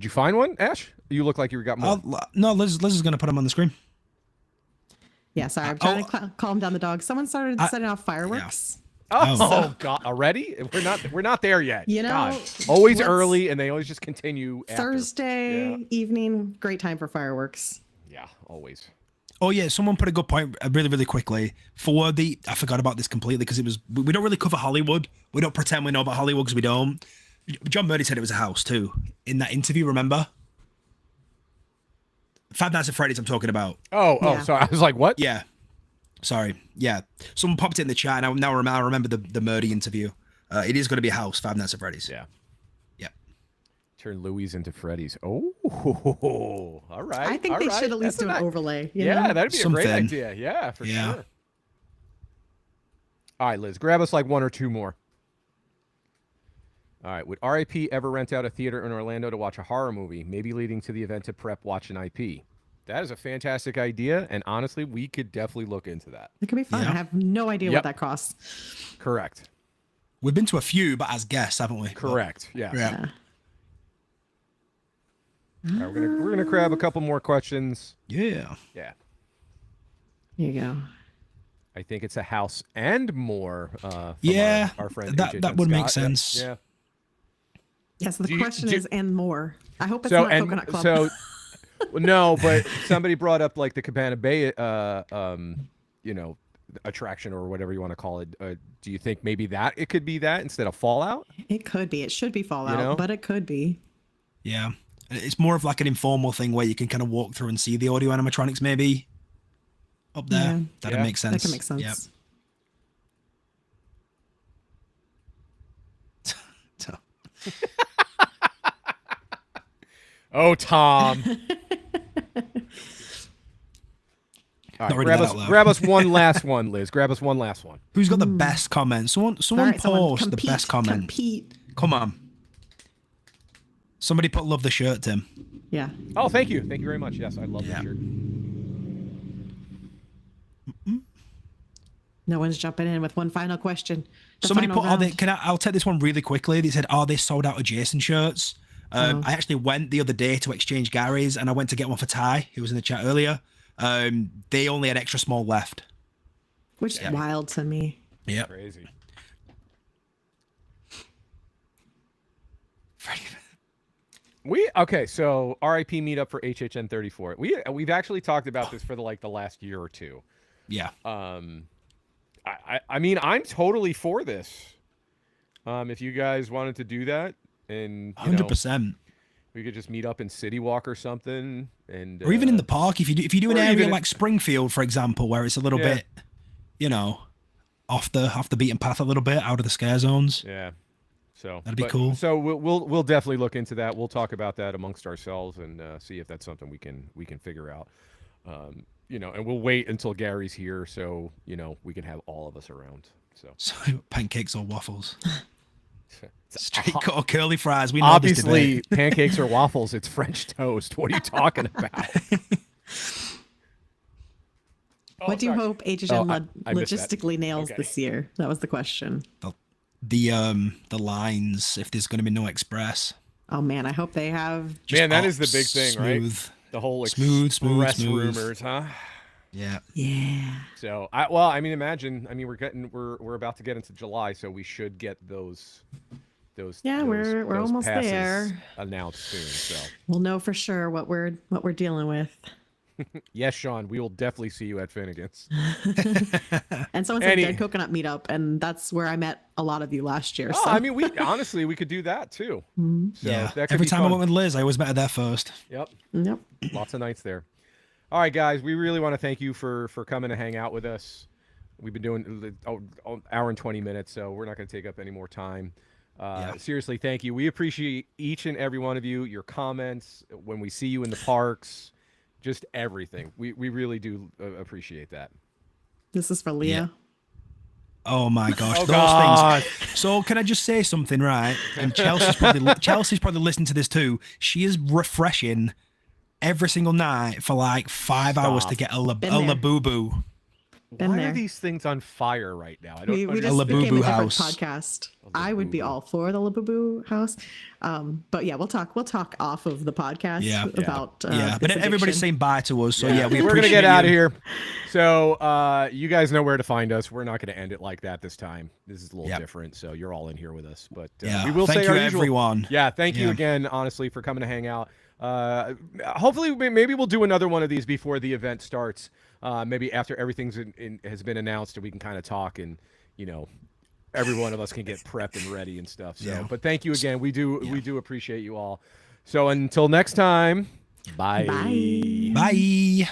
you find one, Ash? You look like you got more. No, Liz is going to put them on the screen. Yeah, sorry. I'm trying to calm down the dog. Someone started setting off fireworks. Oh God! Already? We're not there yet. You know, God. Always early, and they always just continue. Thursday evening, great time for fireworks. Yeah, always. Oh yeah, someone put a good point really, really quickly. I forgot about this completely because we don't really cover Hollywood. We don't pretend we know about Hollywood because we don't. John Murdy said it was a house too in that interview. Remember? Five Nights at Freddy's. I'm talking about. Oh, sorry. I was like, what? Yeah. Sorry. Yeah. Someone popped it in the chat. And I remember the Murdy interview. It is going to be a house. Five Nights at Freddy's. Yeah. Yeah. Turn Louis into Freddy's. Oh, all right. I think they should at least do an overlay. You Yeah, know? that'd be a great idea. Yeah, for sure. All right, Liz, grab us like one or two more. All right. Would RIP ever rent out a theater in Orlando to watch a horror movie, maybe leading to the event to prep watch an IP? That is a fantastic idea, and honestly, we could definitely look into that. It could be fun. Yeah. I have no idea what that costs. Correct. We've been to a few, but as guests, haven't we? Correct. Yeah. Yeah. All right, we're gonna grab a couple more questions. Yeah. Yeah. Here you go. I think it's a house and more. From Yeah, our friend that would make sense. Yeah. Yeah, so the question is, and more. I hope it's So not Coconut Club. so no, but somebody brought up like the Cabana Bay, attraction or whatever you want to call it. Do you think maybe that it could be that instead of Fallout? It could be. It should be Fallout, but it could be. Yeah. It's more of like an informal thing where you can kind of walk through and see the audio animatronics maybe up there. Yeah. That'd make sense. That can make sense. Yep. Oh, Tom. All right, grab us one last one, Liz. Grab us one last one. Who's got the best comment? Someone Right, post the best comment. Compete. Come on. Somebody put love the shirt, Tim. Yeah. Oh, thank you. Thank you very much. Yes, I love that shirt. No one's jumping in with one final question. Somebody put, I'll take this one really quickly. They said, are they sold out of Jason shirts? I actually went the other day to exchange Gary's and I went to get one for Ty, who was in the chat earlier. They only had extra small left. Which is wild to me. Yeah. Crazy. So RIP meetup for HHN 34. We've actually talked about this for the last year or two. Yeah. I mean, I'm totally for this. If you guys wanted to do that, and 100%. We could just meet up in City Walk or something, and or even in the park. If you do an area like Springfield, for example, where it's a little bit, off the beaten path a little bit, out of the scare zones. Yeah. So that'd be cool. So we'll definitely look into that. We'll talk about that amongst ourselves and see if that's something we can figure out. And we'll wait until Gary's here, so we can have all of us around. So pancakes or waffles. Straight cut or curly fries. We know obviously pancakes or waffles. It's French toast. What are you talking about? What do you hope HHN logistically nails this year? That was the question. The lines, if there's going to be no express. Oh man, I hope they have. That is the big thing, smooth, right? The whole smooth rumors, huh? Yeah. Yeah. So imagine. We're about to get into July, so we should get those. Yeah, we're almost there. Announced soon, so we'll know for sure what we're dealing with. Yes, Sean, we will definitely see you at Finnegan's. And someone said Dead Coconut meetup, and that's where I met a lot of you last year. Oh, so. We could do that too. So every time I went with Liz, I always met her there first. Yep. Yep. Lots of nights there. All right, guys, we really want to thank you for coming to hang out with us. We've been doing an hour and 20 minutes, so we're not going to take up any more time. Seriously, thank you. We appreciate each and every one of you, your comments, when we see you in the parks, just everything. We really do appreciate that. This is for Leah. Oh my gosh, Oh, those God. things. So can I just say something, right? And Chelsea's probably listening to this too. She is refreshing every single night for like 5 hours to get a Labubu. Been Why there. are these things on fire right now? I don't We understand. just became a Labubu different house. podcast. I would be all for the Labubu house, but yeah, we'll talk off of the podcast about But this everybody's addiction. saying bye to us. So Yeah, we we're gonna appreciate get out of you. here. So you guys know where to find us. We're not gonna end it like that this time. This is a little different. So you're all in here with us. But we will thank say you, our usual. everyone. Yeah, thank you again, honestly, for coming to hang out. Hopefully, maybe we'll do another one of these before the event starts. Maybe after everything's has been announced, and we can kind of talk, and every one of us can get prepped and ready and stuff. So, but thank you again. We do appreciate you all. So until next time, bye. Bye. Bye.